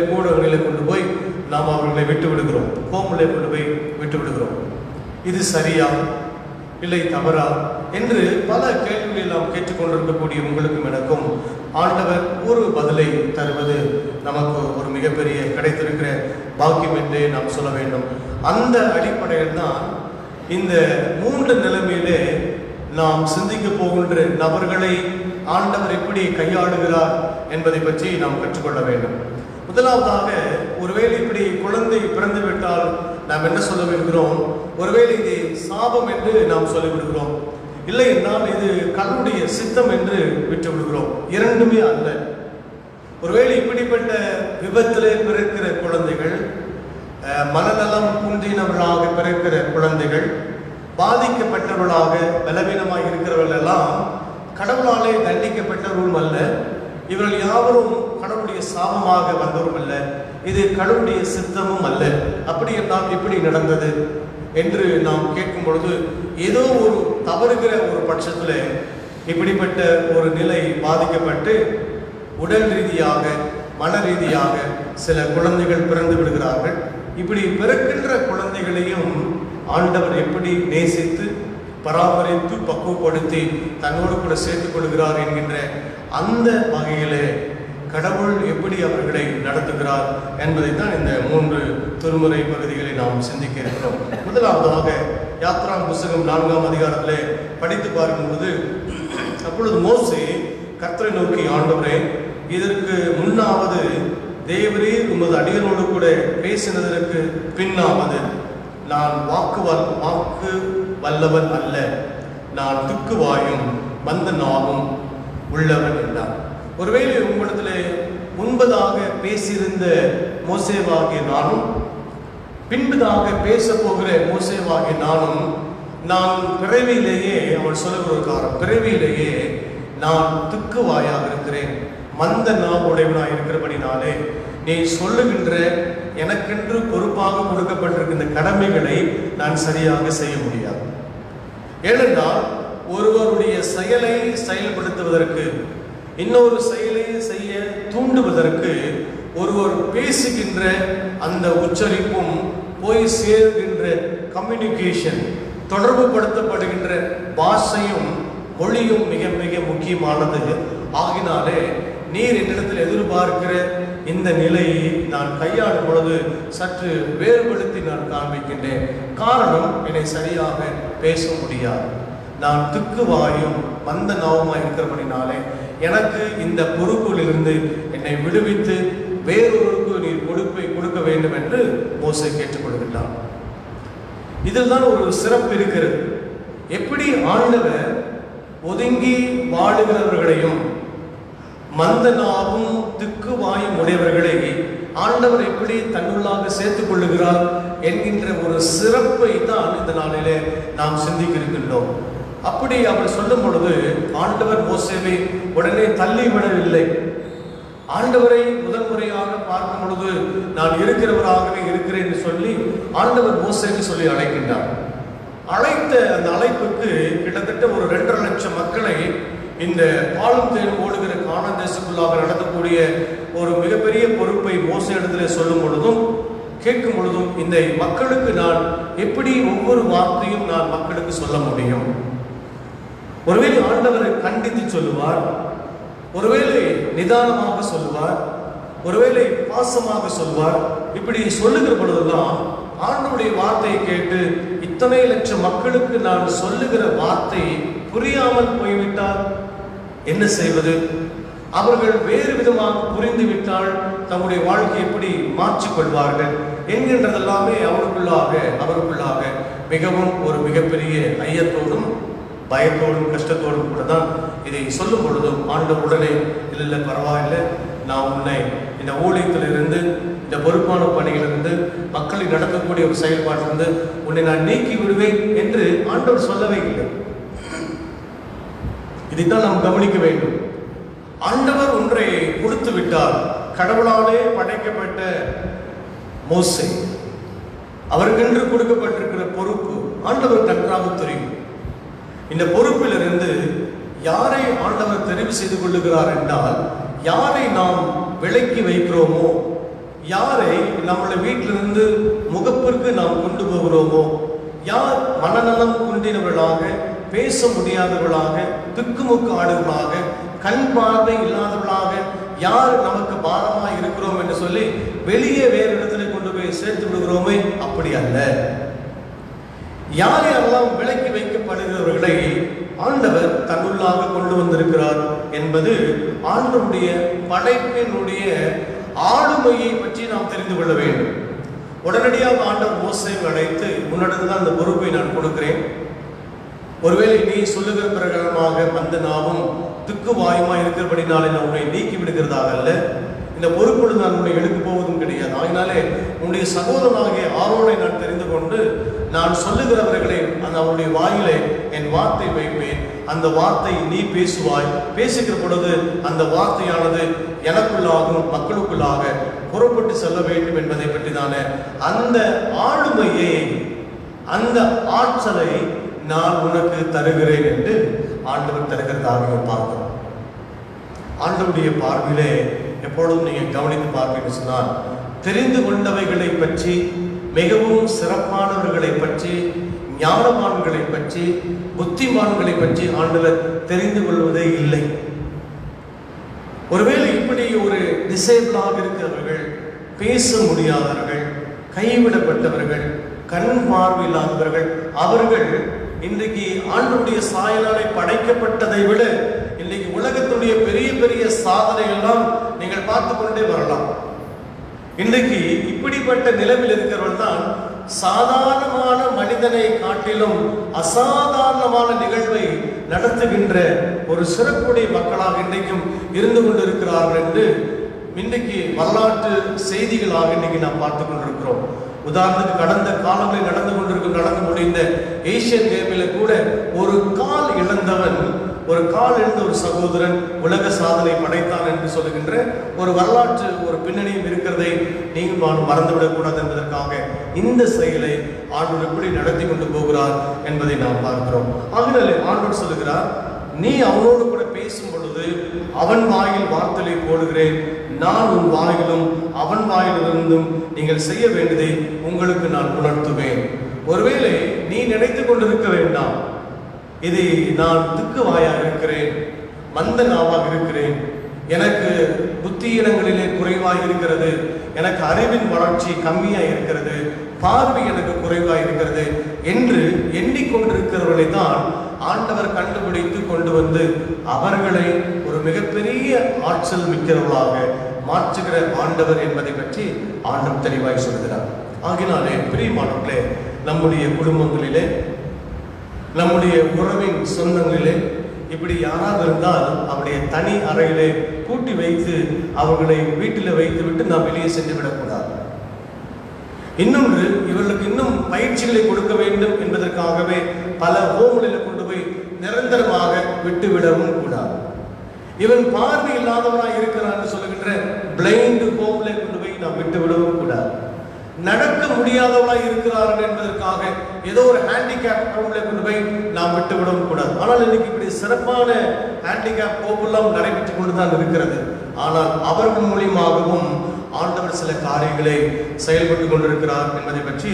கொண்டு போய் நாம் அவர்களை விட்டு விடுகிறோம், ஹோமிலே கொண்டு போய் விட்டு விடுகிறோம். இது சரியா இல்லை தவறா என்று பல கேள்விகளை நாம் கேட்டுக்கொண்டிருக்கக்கூடிய உங்களுக்கும் எனக்கும் ஆண்டவர் ஒரு பதிலை தருவது நமக்கு ஒரு மிகப்பெரிய கிடைத்திருக்கிற பாக்கியம் என்றே நாம் சொல்ல வேண்டும். அந்த அடிப்படையில் தான் இந்த 3 நிலைமையிலே நாம் சிந்திக்க போகின்ற நபர்களை ஆண்டவர் எப்படி கையாளுகிறார் என்பதை பற்றி நாம் கற்றுக்கொள்ள வேண்டும். முதலாவதாக, ஒருவேளை இப்படி குழந்தை பிறந்து விட்டால் நாம் என்ன சொல்ல விடுகிறோம்? ஒருவேளை இது சாபம் என்று நாம் சொல்லிவிடுகிறோம், இல்லை என்றால் இது கடவுளுடைய சித்தம் என்று விட்டு விடுகிறோம். இரண்டுமே அல்ல. ஒருவேளை இப்படிப்பட்ட விபத்திலே பிறக்கிற குழந்தைகள், மனநலம் குன்றினவர்களாக பிறக்கிற குழந்தைகள், பாதிக்கப்பட்டவர்களாக பலவீனமாக இருக்கிறவர்கள் எல்லாம் கடவுளாலே தண்டிக்கப்பட்டவர்களும் அல்ல, இவர்கள் யாவரும் கடவுளுடைய சாபமாக வந்தவரும் அல்ல, இது கடவுளுடைய சித்தமும் அல்ல. அப்படி என்றால் எப்படி நடந்தது என்று நாம் கேட்கும் பொழுது, ஏதோ ஒரு தவறுகிற ஒரு பட்சத்தில் இப்படிப்பட்ட ஒரு நிலை பாதிக்கப்பட்டு உடல் ரீதியாக, மன ரீதியாக சில குழந்தைகள் பிறந்து விடுகிறார்கள். இப்படி பிறக்கின்ற குழந்தைகளையும் ஆண்டவர் எப்படி நேசித்து பராமரித்து பக்குவப்படுத்தி தன்னோடு கூட சேர்த்துக் கொள்கிறார் என்கின்ற அந்த வகையிலே கடவுள் எப்படி அவர்களை நடத்துகிறார் என்பதை தான் இந்த 3 திருமுறை பகுதிகளை நாம் சிந்திக்க இருக்கிறோம். முதலாவதாக யாத்திராகம புஸ்தகம் 4ஆம் அதிகாரத்திலே படித்து பார்க்கும்போது, அப்பொழுது மோசே கர்த்தரை நோக்கி, ஆண்டவரே, இதற்கு முன்னாவது தேவரே உமது அடியனோடு கூட பேசினதற்கு பின்னாவது நான் வாக்கு வல்லவன் அல்ல, நான் துக்குவாயும் மந்த நாவும் உள்ளவன் என்றார். ஒருவேளை உங்களிடத்தில் முன்பதாக பேசியிருந்த மோசேவாகிய நானும், பின்பதாக பேச போகிற மோசேவாகிய நானும், நான் பிறவியிலேயே, அவள் சொல்லுகிற ஒரு காரணம், பிறவியிலேயே நான் துக்குவாயாக இருக்கிறேன், மந்த நாவுடையவனாக இருக்கிறபடினாலே நீ சொல்லுகின்ற எனக்கென்று பொறுப்பாக கொடுக்கப்பட்டிருக்கின்ற கடமைகளை நான் சரியாக செய்ய முடியாது. ஏனென்றால் ஒருவருடைய செயலை செயல்படுத்துவதற்கு, இன்னொரு செயலை செய்ய தூண்டுவதற்கு ஒருவர் பேசுகின்ற அந்த உச்சரிப்பும் போய் சேர்கின்ற கம்யூனிகேஷன், தொடர்பு படுத்தப்படுகின்ற பாஷையும் மொழியும் மிக மிக முக்கியமானது. ஆகினாலே நீர் என்னிடத்தில் எதிர்பார்க்கிற இந்த நிலையை நான் கையாளும் பொழுது சற்று வேறுபடுத்தி நான் காண்பிக்கின்றேன். காரணம், என்னை சரியாக பேச முடியாது. நான் திக்குவாயும் மந்த நாவுமாய் இருக்கிறபடினாலே எனக்கு இந்த பொறுப்பிலிருந்து என்னை விடுவித்து வேறொருக்கு நீர் பொறுப்பை கொடுக்க வேண்டும் என்று மோசே கேட்டுக்கொள்கின்றான். இதில் தான் ஒரு சிறப்பு இருக்கிறது. எப்படி ஆண்டவர் ஒதுங்கி வாழுகிறவர்களையும் மந்த நாவும் திக்குவாயும் உடையவர்களை ஆண்டவர் எப்படி தன்னுள்ளாக சேர்த்துக் கொள்ளுகிறார் என்கின்ற ஒரு சிறப்பை தான் இந்த நாளிலே நாம் சிந்திக்க இருக்கின்றோம். அப்படி அவர் சொல்லும் பொழுது ஆண்டவர் மோசேவை உடனே தள்ளிவிடவில்லை. ஆண்டவரை முதல் முறையாக பார்க்கும் பொழுது நான் இருக்கிறவராகவே இருக்கிறேன் என்று சொல்லி ஆண்டவர் மோசேவை சொல்லி அழைக்கின்றார். அழைத்த அந்த அழைப்புக்கு கிட்டத்தட்ட ஒரு 2.5 லட்சம் மக்களை இந்த பாலும் தேனும் ஓடுகிற கானான் தேசத்துக்குள்ளாக நடத்தக்கூடிய ஒரு மிகப்பெரிய பொறுப்பை மோசே இடத்திலே சொல்லும் பொழுதும் கேட்கும் பொழுதும் இந்த மக்களுக்கு நான் எப்படி ஒவ்வொரு வார்த்தையும் நான் மக்களுக்கு சொல்ல முடியும்? ஒருவேளை ஆண்டவரை கண்டித்து சொல்லுவார், ஒருவேளை நிதானமாக சொல்லுவார், ஒருவேளை பாசமாக சொல்வார். இப்படி சொல்லுகிற பொழுதெல்லாம் ஆண்டவருடைய வார்த்தையை கேட்டு இத்தனை லட்சம் மக்களுக்கு நான் சொல்லுகிற வார்த்தை புரியாமல் போய்விட்டால் என்ன செய்வது? அவர்கள் வேறு விதமாக புரிந்துவிட்டால் தம்முடைய வாழ்க்கை எப்படி மாற்றிக்கொள்வார்கள் என்கின்றதெல்லாமே அவருக்குள்ளாக மிகவும் ஒரு மிகப்பெரிய ஐயத்தோடும் பயத்தோடும் கஷ்டத்தோடும் கூட தான் இதை சொல்லும் பொழுதும் ஆண்டவுடனே இல்லை பரவாயில்லை, நான் உன்னை இந்த ஊழியத்திலிருந்து இந்த பொறுப்பான பணியிலிருந்து மக்களை நடக்கக்கூடிய ஒரு செயல்பாட்டிலிருந்து உன்னை நான் நீக்கி விடுவேன் என்று ஆண்டவர் சொல்லவே இல்லை. இதைத்தான் நாம் கவனிக்க வேண்டும். ஆண்டவர் ஒன்றை கொடுத்து விட்டார். கடவுளாலே படைக்கப்பட்ட மோசே, அவருக்கென்று கொடுக்கப்பட்டிருக்கிற பொறுப்பு ஆண்டவர் நன்றாக தெரியும். இந்த பொறுப்பிலிருந்து யாரை ஆண்டவர் தெரிவு செய்து கொள்ளுகிறார் என்றால், யாரை நாம் விலக்கி வைக்கிறோமோ, யாரை நம்மளை வீட்டிலிருந்து முகப்பிற்கு நாம் கொண்டு போகிறோமோ, யார் மனநலம் குன்றினவர்களாக, பேச முடியாதவர்களாக, திக்குமுக்கு ஆடுகளாக, கண் பார்வை இல்லாதவர்களாக யார் நமக்கு பாரமாக இருக்கிறோம் என்று சொல்லி வெளியே வேறு இடத்துல கொண்டு போய் சேர்த்து விடுகிறோமே, அப்படி அல்ல. யார் யாரெல்லாம் விலக்கி வைக்கப்படுகிறவர்களை ஆண்டவர் தன்னுள்ளாக கொண்டு வந்திருக்கிறார் என்பது ஆண்டவருடைய படைப்பினுடைய ஆளுமையை பற்றி நாம் தெரிந்து கொள்ள வேண்டும். உடனடியாக ஆண்டவர் மோசேவை அழைத்து, உன்னிடத்தில் தான் அந்த பொறுப்பை நான் கொடுக்கிறேன். ஒருவேளை நீ சொல்லுகிற பிரகாரமாக மந்த நாவும் திக்கு வாயுமா இருக்கிறபடினாலே நான் உன்னை நீக்கி விடுகிறதாக அல்ல, இந்த பொறுப்போடு நான் உன்னை எடுக்க போவதும் கிடையாது. ஆகினாலே உன்னுடைய சகோதரனாகிய ஆரோனை நான் தெரிந்து கொண்டு நான் சொல்லுகிறவர்களை அவருடைய வாயிலே என் வார்த்தை வைப்பேன். அந்த வார்த்தை நீ பேசுவாய். பேசுகிற பொழுது அந்த வார்த்தையானது எனக்குள்ளாகவும் மக்களுக்குள்ளாக புறப்பட்டு செல்ல வேண்டும் என்பதை பற்றிதான அந்த ஆளுமையை, அந்த ஆற்றலை நான் உனக்கு தருகிறேன் என்று ஆண்டவர் தருகிறதாக பார்க்கிறோம். ஆண்டவருடைய பார்வையிலே எப்பொழுதும் நீங்கள் கவனித்து பார்ப்பீங்கன்னு சொன்னால், தெரிந்து கொண்டவைகளை பற்றி, மிகவும் சிறப்பானவர்களை பற்றி, ஞானவான்களை பற்றி, புத்திமான்களை பற்றி ஆண்டவர் தெரிந்து கொள்வதே இல்லை. ஒருவேளை இப்படி ஒரு டிசேபிளாக இருக்கிறவர்கள், பேச முடியாதவர்கள், கைவிடப்பட்டவர்கள், கண் பார்வையில்லாதவர்கள், அவர்கள் இன்றைக்கு ஆண்டவருடைய சாயலாலே படைக்கப்பட்டதை விட இன்றைக்கு உலகத்துடைய பெரிய பெரிய சாதனைகள்லாம் நீங்கள் பார்த்து கொண்டே வரலாம். இன்றைக்கு இப்படிப்பட்ட நிலையில் இருக்கிறவர்கள் தான் சாதாரணமான மனிதனை காட்டிலும் அசாதாரணமான நிகழ்வை நடத்துகின்ற ஒரு சிறப்புடைய மக்களாக இன்றைக்கும் இருந்து கொண்டிருக்கிறார்கள் என்று இன்றைக்கு வரலாற்று செய்திகளாக இன்றைக்கு நாம் பார்த்து கொண்டிருக்கிறோம். உதாரணத்துக்கு கடந்த காலங்களில் நடந்து முடிந்த ஏசியன் கேமில் கூட ஒரு கால் இழந்தவன் ஒரு கால் எழுந்த ஒரு சகோதரன் உலக சாதனை படைத்தான் என்று சொல்லுகின்ற ஒரு வரலாற்று ஒரு பின்னணியும் இருக்கிறதை நீங்கள் மறந்துவிடக்கூடாது என்பதற்காக இந்த செயலை ஆண்டவர் எப்படி நடத்தி கொண்டு போகிறார் என்பதை நாம் பார்க்கிறோம். ஆகினாலே ஆண்டவர் சொல்லுகிறார், நீ அவனோடு கூட பேசும் பொழுது அவன் வாயில் வார்த்தையை போடுகிறேன், நான் உன் வாயிலும் அவன் வாயிலிருந்தும் நீங்கள் செய்ய வேண்டியதை உங்களுக்கு நான் உணர்த்துவேன். ஒருவேளை நீ நினைத்து கொண்டிருக்க வேண்டாம், இதை நான் திக்கு வாயாக இருக்கிறேன், மந்த நாவாக இருக்கிறேன், எனக்கு புத்தியினங்களிலே குறைவாக இருக்கிறது, எனக்கு அறிவின் வளர்ச்சி கம்மியாக இருக்கிறது, பார்வை எனக்கு குறைவாக இருக்கிறது என்று எண்ணிக்கொண்டிருக்கிறவர்களை தான் ஆண்டவர் கண்டுபிடித்து கொண்டு வந்து அவர்களை ஒரு மிகப்பெரிய ஆற்றல் மிக்கிறவர்களாக மாற்றுகிற ஆண்டவர் என்பதை பற்றி ஆண்டவர் தெளிவாய் சொல்கிறார். ஆகினாலே பிரியமானவர்களே, நம்முடைய குடும்பங்களிலே, நம்முடைய உறவின் சொந்தங்களிலே இப்படி யாராவது இருந்தால் அவருடைய தனி அறையிலே கூட்டி வைத்து அவர்களை வீட்டில் வைத்து விட்டு நாம் வெளியே சென்று விடக்கூடாது. இன்னொன்று, இவர்களுக்கு இன்னும் பயிற்சிகளை கொடுக்க வேண்டும் என்பதற்காகவே பல ஹோம்களில் கொண்டு போய் நிரந்தரமாக விட்டு விடவும் கூடாது. இவன் பார்வை இல்லாதவனாக இருக்கிறான் சொல்லுகின்ற பிளைண்ட் ஹோம்ல கொண்டு போய் நாம் விட்டு விடவும் கூடாது. நடக்க முடியாதவளாய் இருக்கிறார்கள் என்பதற்காக ஏதோ ஒரு ஹேண்டிகேப் ஹோம்ல கொண்டு போய் நாம் விட்டு விடவும் கூடாது. ஆனால் இன்னைக்கு இப்படி சிறப்பான ஹேண்டிகேப் ஹோமெல்லாம் நடைபெற்றுக் கொண்டுதான் இருக்கிறது. ஆனால் அவர்கள் மூலியமாகவும் ஆண்டவர் சில காரியங்களை செயல்பட்டு கொண்டிருக்கிறார் என்பதை பற்றி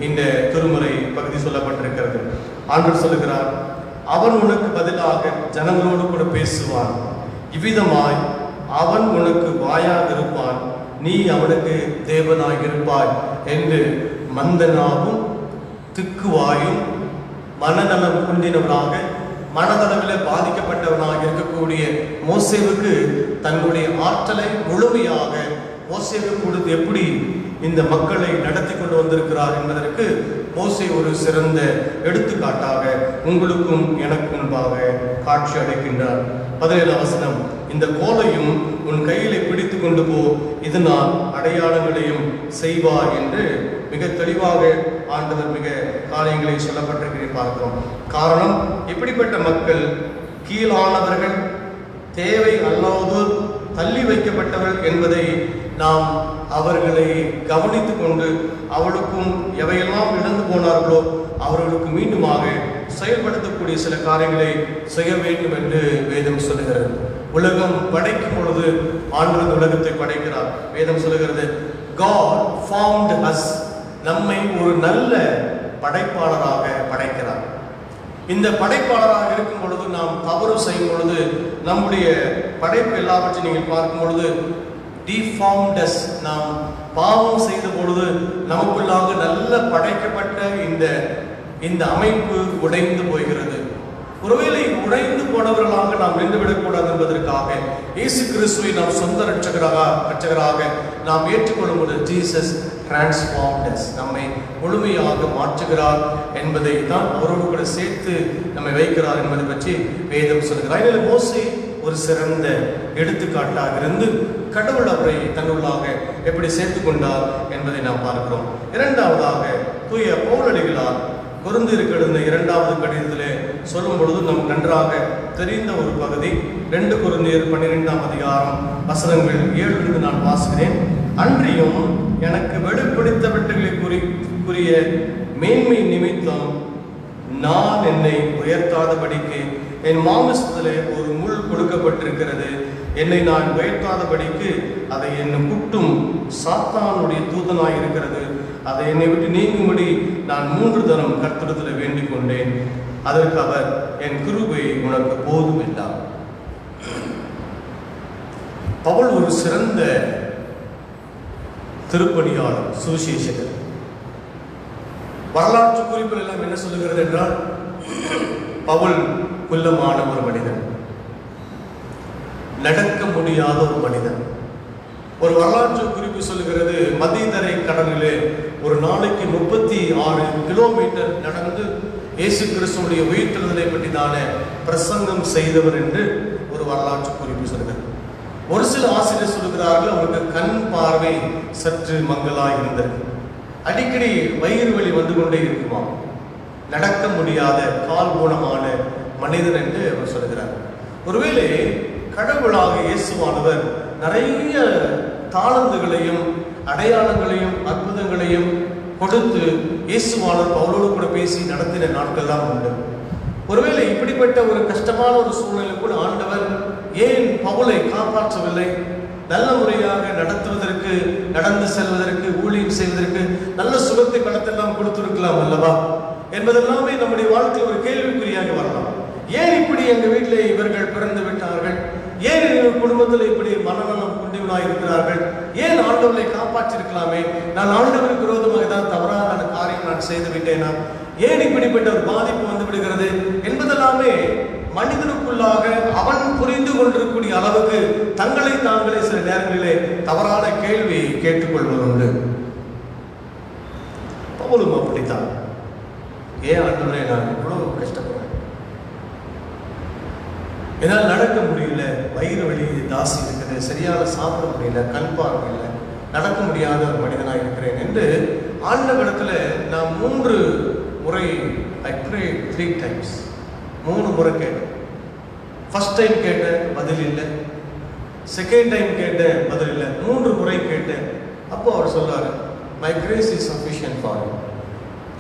இந்த திருமறை பகுதி சொல்லப்பட்டிருக்கிறது. ஆண்டவர் சொல்லுகிறார், அவன் உனக்கு பதிலாக ஜனங்களோடு கூட பேசுவான், இவ்விதமாய் அவன் உனக்கு வாயாக இருப்பான், நீ அவனுக்கு தேவனாக இருப்பாய் என்று மந்தனாவும் திக்குவாயும் மனநலம் குன்றினவனாக மனதளவில் பாதிக்கப்பட்டவனாக இருக்கக்கூடிய மோசேவுக்கு தன்னுடைய ஆற்றலை முழுமையாக மோசேவுக்கு கொடுத்து எப்படி இந்த மக்களை நடத்தி கொண்டு வந்திருக்கிறார் என்பதற்கு மோசே ஒரு சிறந்த எடுத்துக்காட்டாக உங்களுக்கும் எனக்கு முன்பாக காட்சி அளிக்கின்றார். 17 வசனம், இந்த கோலையும் உன் கையிலே பிடித்து கொண்டு போ, இதனால் அடையாளங்களையும் செய்வார் என்று மிக தெளிவாக ஆண்டவர் மிக காரியங்களை சொல்லப்பட்டிருக்கிறதை பார்க்கிறோம். காரணம், இப்படிப்பட்ட மக்கள் கீழானவர்கள், தேவை அல்லாதோர், தள்ளி வைக்கப்பட்டவர்கள் என்பதை நாம் அவர்களை கவனித்து கொண்டு அவளுக்கும் எவையெல்லாம் இழந்து போனார்களோ அவர்களுக்கு மீண்டுமாக செயல்படுத்தக்கூடிய சில காரியங்களை செய்ய வேண்டும் என்று வேதம் சொல்லுகிறது. உலகம் படைக்கும் பொழுது ஆண்டவர் உலகத்தை படைக்கிறார். வேதம் சொல்லுகிறது, God formed us, நம்மை ஒரு நல்ல படைப்பாளராக படைக்கிறார். இந்த படைப்பாளராக இருக்கும் பொழுது நாம் தவறு செய்யும் பொழுது நம்முடைய படைப்பு எல்லாவற்றையும் நீங்கள் பார்க்கும் பொழுது deformed us, நாம் பாவம் செய்த பொழுது நமக்குள்ளாக நல்ல படைக்கப்பட்ட இந்த அமைப்பு உடைந்து போகிறது. ஒருவேளை உடைந்து போனவர்களாக நாம் நின்றுவிடக்கூடாது என்பதற்காக இயேசு கிறிஸ்துவை நாம் சொந்த இரட்சகராக நாம் ஏற்றுக்கொள்ளும் பொழுது ஜீசஸ் டிரான்ஸ்ஃபார்ம்ட் us, நம்மை முழுமையாக மாற்றுகிறார் என்பதை தான் அவரோடு கூட சேர்த்து நம்மை வைக்கிறார் என்பதை பற்றி வேதம் சொல்கிறார். இதனால் மோசே ஒரு சிறந்த எடுத்துக்காட்டாக இருந்து கடவுள் அவரை தன்னுள்ளாக எப்படி சேர்த்து கொண்டார் என்பதை நாம் பார்க்கிறோம். இரண்டாவதாக தூய பவுலடிகளார் கொரிந்தியருக்கு எழுதின 2வது கடிதத்திலே சொல்லும் பொழுது நமக்கு நன்றாக தெரிந்த ஒரு பகுதி. 2 கொரிந்தியர் 12ஆம் அதிகாரம் வசனங்கள் 7 நான் வாசிக்கிறேன். அன்றியும் எனக்கு வெளிப்படுத்தப்பட்டவர்களை குறிய மேன்மை நிமித்தம் நான் என்னை உயர்த்தாதபடிக்கு என் மாமிசத்திலே ஒரு முள் கொடுக்கப்பட்டிருக்கிறது. என்னை நான் உயர்த்தாதபடிக்கு அதை என்னை குட்டும் சாத்தானுடைய தூதனாய் இருக்கிறது. அதை என்னை விட்டு நீங்கும்படி நான் 3 தரம் கர்த்தரிடத்தில் வேண்டிக் கொண்டேன். அதற்கு அவர், என் கிருபை உனக்கு போதும் என்றார். பவுல் ஒரு சிறந்த திருப்பணியாளர், சுவிசேஷகர். வரலாற்று குறிப்புகள் எல்லாம் என்ன சொல்லுகிறது என்றால், பவுல் குள்ளமான ஒரு மனிதன், நடக்க முடியாத ஒரு மனிதன். ஒரு வரலாற்று குறிப்பு சொல்லுகிறது, மத்தியதரை கடலிலே ஒரு நாளைக்கு 36 கிலோமீட்டர் நடந்து இயேசு கிறிஸ்துவுடைய உயிர்த்தெழுதலை பற்றி தானே பிரசங்கம் செய்தவர் என்று ஒரு வரலாற்று குறிப்பு சொல்லுகிறது. ஒரு சில ஆசிரியர் சொல்லுகிறார்கள், அவருக்கு கண் பார்வை சற்று மங்கலாய் இருந்தது, அடிக்கடி வயிறு வலி வந்து கொண்டே இருக்குமா, நடக்க முடியாத கால் ஊனமான மனிதன் என்று அவர் சொல்கிறார். ஒருவேளை கடவுளாக இயேசுவானவர் நிறைய தாளந்துகளையும் அடையாளங்களையும் அற்புதங்களையும் கொடுத்து இயேசுவானவர் பவுலோடு கூட பேசி நடத்தின நாட்கள் தான் உண்டு. ஒருவேளை இப்படிப்பட்ட ஒரு கஷ்டமான ஒரு சூழ்நிலைக்குள் ஆண்டவர் ஏன் பவுலை காப்பாற்றவில்லை? நல்ல முறையாக நடத்துவதற்கு, நடந்து செல்வதற்கு, ஊழியம் செய்வதற்கு நல்ல சுகத்தை பணத்தெல்லாம் கொடுத்திருக்கலாம் அல்லவா என்பதெல்லாமே நம்முடைய வாழ்க்கை ஒரு கேள்விக்குறியாக வரலாம். ஏன் இப்படி எங்கள் வீட்டிலே இவர்கள் பிறந்து விட்டார்கள்? ஏன் எங்கள் குடும்பத்தில் இப்படி மனநலம் கொண்டவனாக இருக்கிறார்கள்? ஏன் ஆண்டவரை காப்பாற்றிருக்கலாமே? நான் ஆண்டவருக்கு விரோதமாக தான் தவறான காரியம் நான் செய்து விட்டேனா? ஏன் இப்படிப்பட்ட ஒரு பாதிப்பு வந்து விடுகிறது என்பதெல்லாமே மனிதனுக்குள்ளாக அவன் புரிந்து கொண்டிருக்கக்கூடிய அளவுக்கு தங்களை தாங்களே சில நேரங்களிலே தவறான கேள்வி கேட்டுக்கொள்வதுண்டு. பவுலும் அப்படித்தான். ஏன் ஆண்டவரே நான் இவ்வளவு கஷ்டப்படுறேன், என்னால் நடக்க முடியல, வயிறு வலி தாசி இருக்குது, சரியாக சாப்பிட முடியல, கண் பார்வை இல்லை, நடக்க முடியாத ஒரு மனிதனாக இருக்கிறேன் என்று ஆண்டவரிடத்துல நான் 3 முறை I prayed 3 times. 3 முறை கேட்டேன். ஃபர்ஸ்ட் டைம் கேட்டேன், பதில் இல்லை. செகண்ட் டைம் கேட்டேன், பதில் இல்லை. 3 முறை கேட்டேன். அப்போ அவர் சொல்றாரு, my grace is sufficient for you.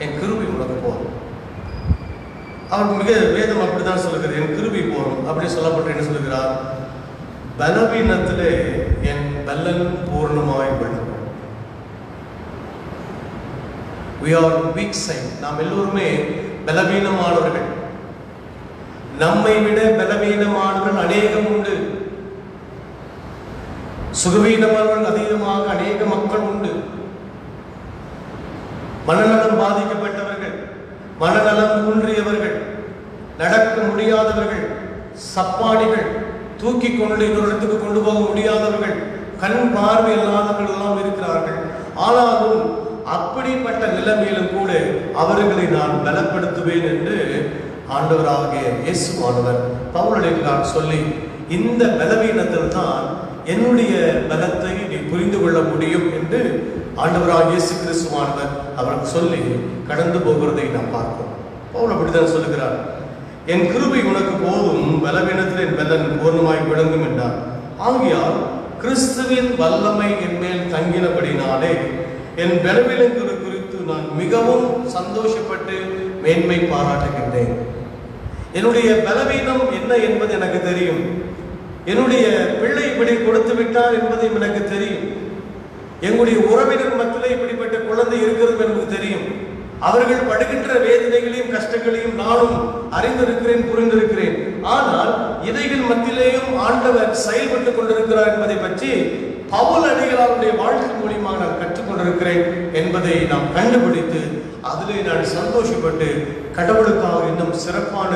என் கிருபை உனக்கு போதும். அவர் மிக வேதம் அப்படிதான் சொல்லுகிறது, என் கிருபை போதும் அப்படி சொல்லப்பட்டு என்ன சொல்லுகிறார்? பலவீனத்திலே என் பலன் பூர்ணமாய் விளங்கும். We are weak side. நாம் எல்லோருமே பலவீனமானவர்கள். நம்மை விட பலவீனமானவர்கள் அநேகம் உண்டு. சுகவீனமானவர்கள் அதிகமாக அநேக மக்கள் உண்டு. மனநலம் பாதிக்கப்பட்டவர்கள், மனநலம் குன்றியவர்கள், நடக்க முடியாதவர்கள், சப்பாடிகள், தூக்கி கொண்டு இன்னொரு இடத்துக்கு கொண்டு போக முடியாதவர்கள், கண் பார்வை இல்லாதவர்கள் எல்லாம் இருக்கிறார்கள். ஆனாலும் அப்படிப்பட்ட நிலைமையிலும் கூட அவர்களை நான் பலப்படுத்துவேன் என்று ஆண்டவராகிய இயேசுவானவர் பவுலடிகளார் சொல்லி, இந்த பலவீனத்தில் தான் என்னுடைய பலத்தை நீ புரிந்து கொள்ள முடியும் என்று ஆண்டவராகிய இயேசு கிறிஸ்துவானவர் அவருக்கு சொல்லி கடந்து போகிறதை நாம் பார்க்கிறோம். பவுல் அப்படித்தான் சொல்லுகிறார், என் கிருபை உனக்கு போதும், பலவீனத்தில் என் பலன் பூர்ணமாய் விளங்கும் என்றார். ஆகையால் கிறிஸ்துவின் வல்லமை என் மேல் தங்கினபடினாலே என் பலவீனங்களை குறித்து நான் மிகவும் சந்தோஷப்பட்டு மேன்மை பாராட்டுகின்றேன். என்னுடைய பலவீனம் என்ன என்பது எனக்கு தெரியும். என்னுடைய பிள்ளை இப்படி கொடுத்து விட்டார் என்பது எனக்கு தெரியும். எங்களுடைய உறவினர் மத்தியிலே இப்படிப்பட்ட குழந்தை இருக்கிறது எனக்கு தெரியும். அவர்கள் படுகின்ற வேதனைகளையும் கஷ்டங்களையும் நானும் அறிந்திருக்கிறேன், புரிந்திருக்கிறேன். ஆனால் இதைகள் மத்தியிலேயும் ஆண்டவர் செயல்பட்டுக் கொண்டிருக்கிறார் என்பதை பற்றி பவுல் அடிகளாருடைய வாழ்க்கை மூலியமாக நான் கற்றுக்கொண்டிருக்கிறேன் என்பதை நாம் கண்டுபிடித்து அதிலே நான் சந்தோஷப்பட்டு கடவுளுக்காக இன்னும் சிறப்பான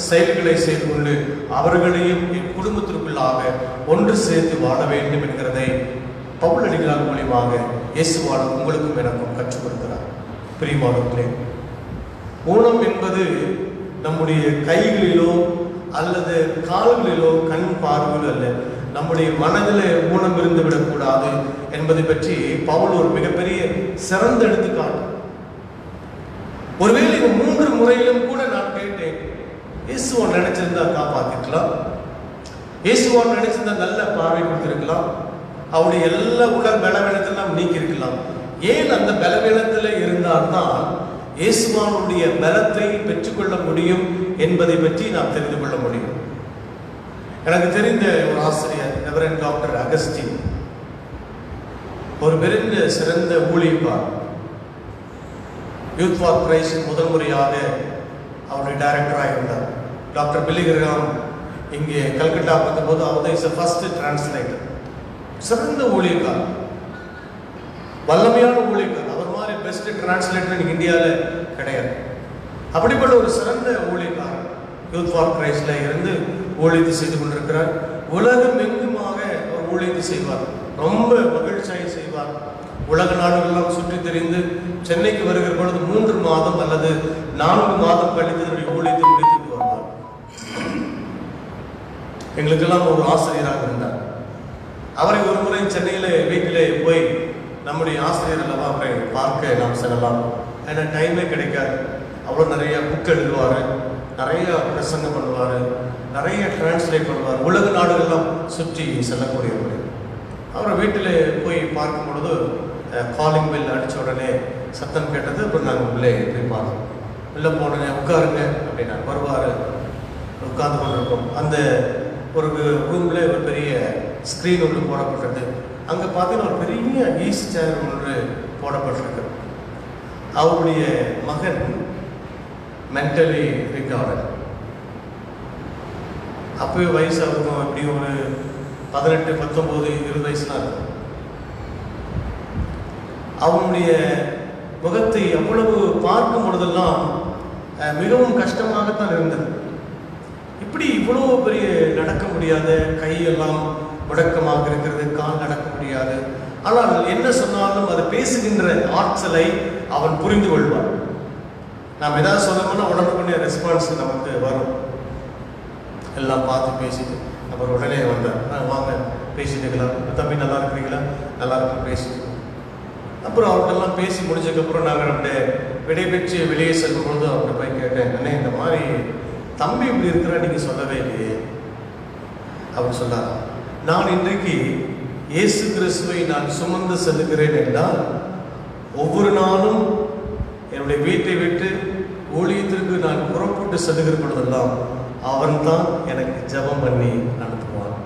செயல்களை செய்து கொண்டு அவர்களையும் என் குடும்பத்திற்குள்ளாக ஒன்று சேர்த்து வாழ வேண்டும் என்கிறதை பவுல் அடிகளார் மூலியமாக இயேசுவானவர் உங்களுக்கும் எனக்கும் கற்றுக் கொடுக்கிறார். பிரியமானவர்களே, ஊனம் என்பது நம்முடைய கைகளிலோ அல்லது கால்களிலோ கண் பார்வையிலோ அல்ல, நம்முடைய மனதிலே ஊனம் இருந்து விடக்கூடாது என்பதை பற்றி பவுல் ஒரு மிகப்பெரிய சிறந்த எடுத்துக்காட்டு. ஒருவேளை இந்த 3 முறையிலும் கூட நான் கேட்டேன், இயேசுவான் நினைச்சிருந்தா காப்பாத்திக்கலாம், இயேசுவான் நினைச்சிருந்தா நல்ல பார்வை கொடுத்திருக்கலாம், அவருடைய எல்லா உடல் பலவீனத்தெல்லாம் நீக்கி இருக்கலாம். ஏன் அந்த பலவீனத்தில் இருந்தால்தான் இயேசுவானுடைய பலத்தை பெற்றுக்கொள்ள முடியும் என்பதை பற்றி நாம் தெரிந்து கொள்ள முடியும். எனக்கு தெரிந்த ஒரு ஆசிரியர் ரெவரண்ட் டாக்டர் அகஸ்டின், ஒரு பெரிய சிறந்த ஊழியர், யூத் ஃபார் கிரைஸ்ட் முதல் முறையாக அவருடைய டைரக்டராக இருந்தார். டாக்டர் பில்லி கிரஹாம் இங்கே கல்கட்டா பார்த்தபோது அவர் இஸ் ஃபர்ஸ்ட் டிரான்ஸ்லேட்டர். சிறந்த ஊழியர், வல்லமையான ஊழியர். அவர் மாதிரி பெஸ்ட் டிரான்ஸ்லேட்டர் இந்தியாவில் கிடையாது. அப்படிப்பட்ட ஒரு சிறந்த ஊழியர் யூத் ஃபார் கிரைஸ்ட்ல இருந்து ஊழியத்தை செய்து கொண்டிருக்கிறார். உலகம் எங்குமாக அவர் ஊழியத்தை செய்வார், ரொம்ப மகிழ்ச்சியாக செய்வார். உலக நாடுகளெல்லாம் சுற்றி தெரிந்து சென்னைக்கு வருகிற பொழுது 3 மாதம் அல்லது 4 மாதம் கழித்து தன்னுடைய ஊழியத்தை முடித்துட்டு வந்தார். எங்களுக்கெல்லாம் ஒரு ஆசிரியராக இருந்தார். அவரை ஒரு முறை சென்னையிலே வீட்டிலே போய் நம்முடைய ஆசிரியர் அல்லவா அவரை பார்க்க நாம் செல்லலாம், ஏன்னா டைமே கிடைக்காது. அவ்வளோ நிறைய புக் எழுதுவார், நிறைய பிரசங்கம் பண்ணுவார், நிறைய டிரான்ஸ்லேட் பண்ணுவார், உலக நாடுகள்லாம் சுற்றி செல்லக்கூடியவர். அவரை வீட்டில் போய் பார்க்கும் பொழுது காலிங் பெல் அடித்த உடனே சத்தம் கேட்டது. அப்புறம் நாங்கள் உள்ளே போய் பார்த்தோம். உள்ளே போனோடனே உட்காருங்க அப்படின்னா வருவார். உட்கார்ந்து கொண்டிருக்கோம். அந்த ஒரு ரூமில் ஒரு பெரிய ஸ்க்ரீன் ஒன்று போடப்பட்டது. அங்கே பார்த்தீங்கன்னா ஒரு பெரிய ஈஸ்ட் சேர் ஒன்று போடப்பட்டிருக்கு. அவருடைய மகன் மென்டலி ரிட்டார்டட். அப்போவே வயசு அவருக்கும் எப்படி ஒரு 18, 19, 20 வயசுலாம் இருக்கும். அவனுடைய முகத்தை அவ்வளவு பார்க்கும் பொழுதெல்லாம் மிகவும் கஷ்டமாகத்தான் இருந்தது. இப்படி இவ்வளோ பெரிய நடக்க முடியாத, கையெல்லாம் முடக்கமாக இருக்கிறது, கால் நடக்க முடியாது. ஆனால் என்ன சொன்னாலும் அதை பேசுகின்ற ஆற்றலை அவன் புரிந்து கொள்வான். நாம் எதாவது சொல்லணும்னா உடனுக்குடைய ரெஸ்பான்ஸ் நமக்கு வரும். எல்லாம் பார்த்து பேசிட்டு அப்புறம் உடனே வந்தார், வாங்க பேசிட்டுக்கலாம், தம்பி நல்லா இருக்கிறீங்களா, நல்லா இருக்கு பேசிட்டு. அப்புறம் அவர்கிட்டலாம் பேசி முடிச்சதுக்கப்புறம் நாங்கள் நம்முடைய விடைபெற்று வெளியே செல்லும் பொழுது அவர்கிட்ட போய் கேட்டேன், அண்ணே இந்த மாதிரி தம்பி இப்படி இருக்கிறா நீங்கள் சொல்லவே இல்லையே. அவர் சொன்னார், நான் இன்றைக்கு இயேசு கிறிஸ்துவை நான் சுமந்து செல்லுகிறேன் என்றால் ஒவ்வொரு நாளும் என்னுடைய வீட்டை விட்டு ஊழியத்திற்கு நான் புறப்பட்டு செல்லுகிற பொழுதெல்லாம் அவன் தான் எனக்கு ஜெபம் பண்ணி அனுப்புவான்.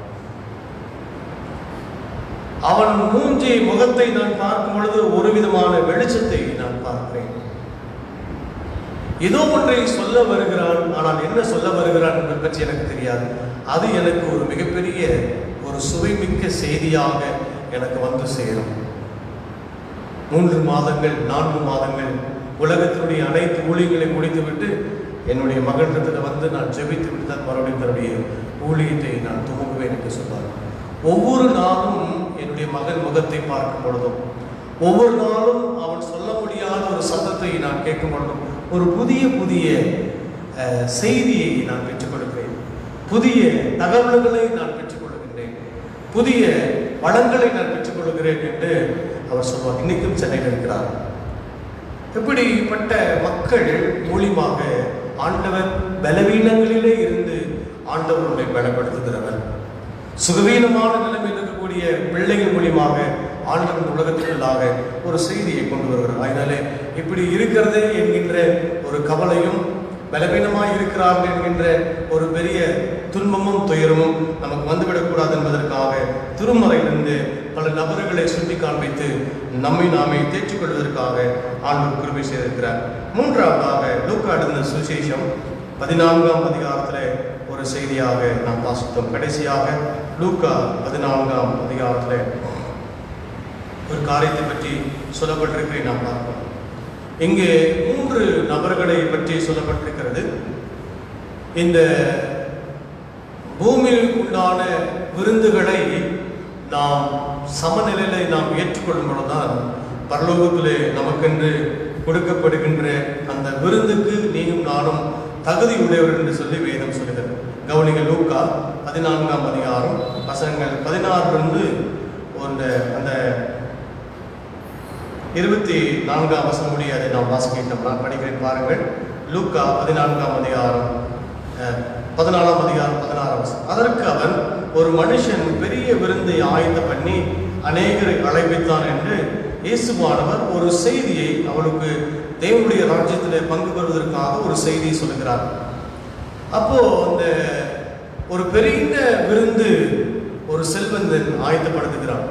அவன் மூஞ்சி முகத்தை நான் பார்க்கும் பொழுது ஒரு விதமான வெளிச்சத்தை நான் பார்க்கிறேன். ஏதோ ஒன்றை சொல்ல வருகிறான், ஆனால் என்ன சொல்ல வருகிறான் என்பதை பற்றி எனக்கு தெரியாது. அது எனக்கு ஒரு மிகப்பெரிய ஒரு சுவைமிக்க செய்தியாக எனக்கு வந்து சேரும். 3 மாதங்கள் 4 மாதங்கள் உலகத்தினுடைய அனைத்து ஊழியங்களை முடித்துவிட்டு என்னுடைய மகளிடத்தில் வந்து நான் ஜெபித்து விட்டு தான் மறுபடியும் தன்னுடைய ஊழியத்தை நான் துவங்குவேன் என்று சொன்னார். ஒவ்வொரு நாளும் என்னுடைய மகன் முகத்தை பார்க்கும் பொழுதும், ஒவ்வொரு நாளும் அவன் சொல்ல முடியாத ஒரு சத்தத்தை நான் கேட்கும் பொழுதும் ஒரு புதிய செய்தியை நான் பெற்றுக் கொடுக்கிறேன், புதிய தகவல்களை நான் பெற்றுக் கொள்கின்றேன், புதிய வளங்களை நான் பெற்றுக் கொள்கிறேன் என்று அவர் சொல்வார். இன்னைக்கும் சென்னையில் இருக்கிறார். இப்படிப்பட்ட மக்கள் மூலியமாக ஆண்டவர் பலவீனங்களிலே இருந்து ஆண்டவருடைய பலப்படுத்துகிறவர். சுகவீனமான நிலைமையில் இருக்கக்கூடிய பிள்ளைகள் மூலியமாக ஆண்டவன் உலகத்திற்குள்ளாக ஒரு செய்தியை கொண்டு வருகிறார். அதனாலே இப்படி இருக்கிறது என்கின்ற ஒரு கவலையும், பலவீனமாய் இருக்கிறார்கள் என்கின்ற ஒரு பெரிய துன்பமும் துயரமும் நமக்கு வந்துவிடக்கூடாது என்பதற்காக திருமறையிலிருந்து பல நபர்களை சுட்டி காண்பித்து நம்மை நாமே தேற்றிக் கொள்வதற்காக ஆண்டவர் கிருபை செய்திருக்கிறார். 3ஆவதாக லூக்கா எழுதின சுவிசேஷம் 14ஆம் அதிகாரத்தில் ஒரு செய்தியாக நாம் வாசித்தோம். கடைசியாக லூக்கா 14ஆம் அதிகாரத்தில் ஒரு காரியத்தை பற்றி சொல்லப்பட்டிருக்கிறதை நாம் பார்ப்போம். இங்கே 3 நபர்களை பற்றி சொல்லப்பட்டிருக்கிறது. இந்த பூமியில் உண்டான விருந்துகளை நாம் சமநிலையில நாம் ஏற்றுக்கொள்ளும் பொழுதுதான் பரலோகத்திலே நமக்கென்று கொடுக்கப்படுகின்ற அந்த விருந்துக்கு நீயும் நானும் தகுதி உடையவர் என்று சொல்லி வேதம் சொல்லுகிறது. கவனிங்க, லூக்கா 14ஆம் அதிகாரம் வசனங்கள் 16 அந்த 24ஆம் வசனம் முடிய அதை நாம் வாசிக்கின்றோம். நான் படிக்கிறேன் பாருங்கள். லூக்கா 14ஆம் அதிகாரம் 14ஆம் அதிகாரம் 16ஆம் வசனம். அதற்கு அவன், ஒரு மனுஷன் பெரிய விருந்தை ஆயத்தம் பண்ணி அநேகரை அழைப்பித்தான் என்று இயேசுவானவர் ஒரு செய்தியை அவளுக்கு தேவனுடைய ராஜ்யத்தில் பங்கு பெறுவதற்காக ஒரு செய்தியை சொல்லுகிறார். அப்போ அந்த ஒரு பெரிய விருந்து ஒரு செல்வந்தன் ஆயத்தப்படுத்துகிறான்.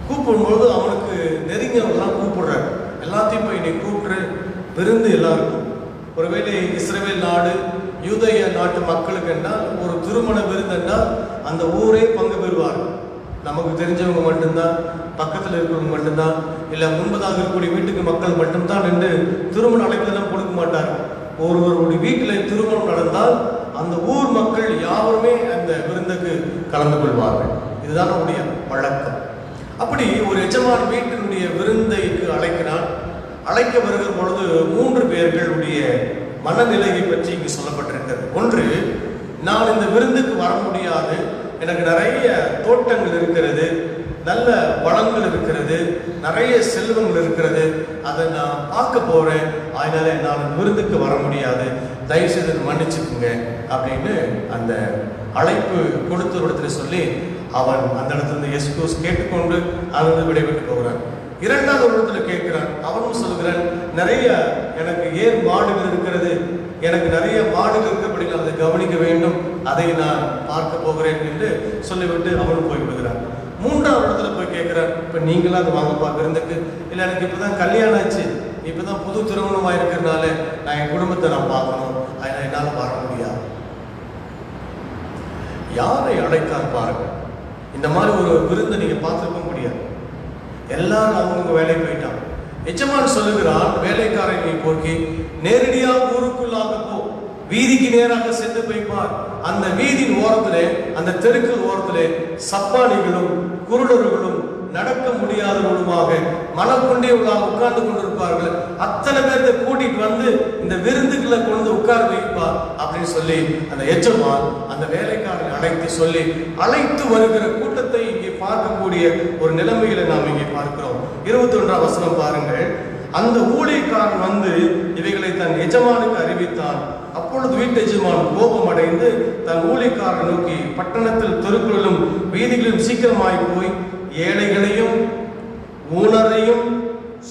கூப்பிடும்போது அவனுக்கு நெருங்கியவர்கள்லாம் கூப்பிடுறார். எல்லாத்தையும் போய் நீ கூப்பிட்டு விருந்து எல்லாருக்கும். ஒருவேளை இஸ்ரவேல் நாடு யூதேய நாட்டு மக்களுக்கு என்றால் ஒரு திருமண விருந்து என்றால் அந்த ஊரே பங்கு பெறுவார். நமக்கு தெரிஞ்சவங்க மட்டும்தான், பக்கத்தில் இருக்கிறவங்க மட்டும்தான், இல்லை முன்பதாக இருக்கக்கூடிய வீட்டுக்கு மக்கள் மட்டும்தான் என்று திருமண அழைப்பதெல்லாம் கொடுக்க மாட்டார். ஒருவருடைய வீட்டில் திருமணம் நடந்தால் அந்த ஊர் மக்கள் யாருமே அந்த விருந்துக்கு கலந்து கொள்வார்கள். இதுதான் நம்முடைய வழக்கம். அப்படி ஒரு எஜமான வீட்டினுடைய விருந்தைக்கு அழைக்கிறான். அழைக்க வருகிற பொழுது 3 பேர்களுடைய மனநிலையை பற்றி இங்கு சொல்லப்பட்டிருக்கிறது. ஒன்று, நான் இந்த விருந்துக்கு வர முடியாது, எனக்கு நிறைய தோட்டங்கள் இருக்கிறது, நல்ல வளங்கள் இருக்கிறது, நிறைய செல்வங்கள் இருக்கிறது, அதை நான் பார்க்க போறேன், அதனால நான் விருந்துக்கு வர முடியாது, தயவுசெய்து மன்னிச்சுக்குங்க அப்படின்னு அந்த அழைப்பு கொடுத்தவரிடத்துல சொல்லி அவன் அந்த இடத்துல எஸ்கூஸ் கேட்டுக்கொண்டு அங்கிருந்து விடைபெற்று போகிறான். இரண்டாவது ஒரு இடத்துல கேட்கிறான். அவனும் சொல்கிறான், நிறைய எனக்கு ஏன் மாடுகள் இருக்கிறது, எனக்கு நிறைய மாடுகள் இருக்கப்படி நான் அதை கவனிக்க வேண்டும், அதை நான் பார்க்க போகிறேன் என்று சொல்லிவிட்டு அவனும் போய்விடுகிறான். மூன்றாவது இடத்துல போய் கேட்கிறான், இப்போ நீங்களாம் அது வாங்க பார்க்கறதுக்கு இல்லை, எனக்கு இப்போதான் கல்யாணம் ஆச்சு, இப்போதான் புது திருமணமாக இருக்கிறதுனால நான் என் குடும்பத்தை நான் பார்க்கணும், அதனால் என்னால் வர முடியாது. யாரை அழைத்தார் பாருங்க. இந்த மாதிரி ஒரு விருந்தை நீங்க பார்த்துருக்க முடியாது. எல்லாரும் அவங்க வேலைக்கு போயிட்டான். எஜமான் சொல்லுகிறான், வேலைக்காரனை போக்கி நேரடியாக ஊருக்குள்ளாக போ, வீதிக்கு நேராக சென்று போய்ப்பார். அந்த வீதியின் ஓரத்திலே, அந்த தெருக்கள் ஓரத்திலே சப்பானிகளும் குருடர்களும் நடக்க முடியாதவர்களுமாக மனக்கொண்டியவர்களாக உட்கார்ந்து கொண்டிருப்பார்கள். அத்தனை பேர்த்தை கூட்டிட்டு வந்து இந்த விருந்துகளை கொண்டு உட்கார வைப்பார் அப்படின்னு சொல்லி அந்த எஜமான் அந்த வேலைக்காரனை அழைத்து சொல்லி அழைத்து வருகிற கூட்டத்தை இங்கே பார்க்கக்கூடிய ஒரு நிலைமையில நாம் இங்கே பார்க்கிறோம். 21ஆம் வசனம் பாருங்கள். அந்த ஊழியக்காரன் வந்து இவைகளை தன் எஜமானுக்கு அறிவித்தான். அப்பொழுது வீட்டு எஜமான் கோபம் அடைந்து தன் ஊழியக்காரன் நோக்கி, பட்டணத்தில் தெருக்களிலும் வீதிகளிலும் சீக்கிரமாய் போய் ஏழைகளையும் ஊனரையும்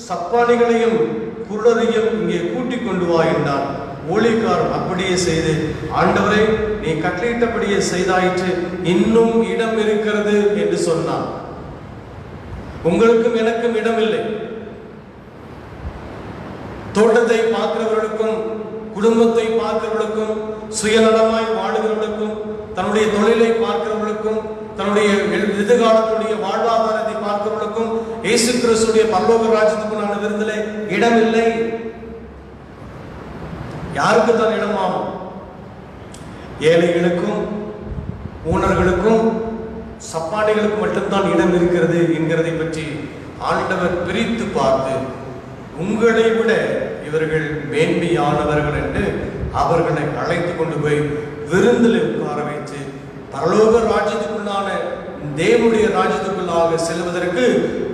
சப்பானிகளையும் குருடரையும் இங்கே கூட்டிக் கொண்டு வா என்றான். ஊழியக்காரன் அப்படியே செய்து, ஆண்டவரே நீ கட்டளையிட்டபடியே செய்தாயிற்று, இன்னும் இடம் இருக்கிறது என்று சொன்னான். உங்களுக்கும் எனக்கும் இடம் இல்லை. தோட்டத்தை பார்க்கிறவர்களுக்கும் குடும்பத்தை பார்க்கிறவர்களுக்கும் சுயநலமாய் வாழுகிறவர்களுக்கும் தன்னுடைய தொழிலை பார்க்கிறவர்களுக்கும் தன்னுடைய எதிர்காலத்துடைய வாழ்வாதாரத்தை பார்க்கிறவர்களுக்கும் இயேசு கிறிஸ்துடைய பரலோக ராஜ்யத்துக்குள்ளான விருந்திலே இடம் இல்லை. யாருக்கு தான் இடமாகும்? ஏழைகளுக்கும் ஊனர்களுக்கும் சப்பானிகளுக்கும் மட்டும்தான் இடம் இருக்கிறது என்கிறதை பற்றி ஆண்டவர் பிரித்து பார்த்து, உங்களை விட இவர்கள் மேன்மையானவர்கள் என்று அவர்களை அழைத்து கொண்டு போய் விருந்தில் உட்கார வைத்து பரலோக ராஜ்யத்துக்குள்ளான தேவனுடைய ராஜ்யத்துக்குள்ளாக செல்வதற்கு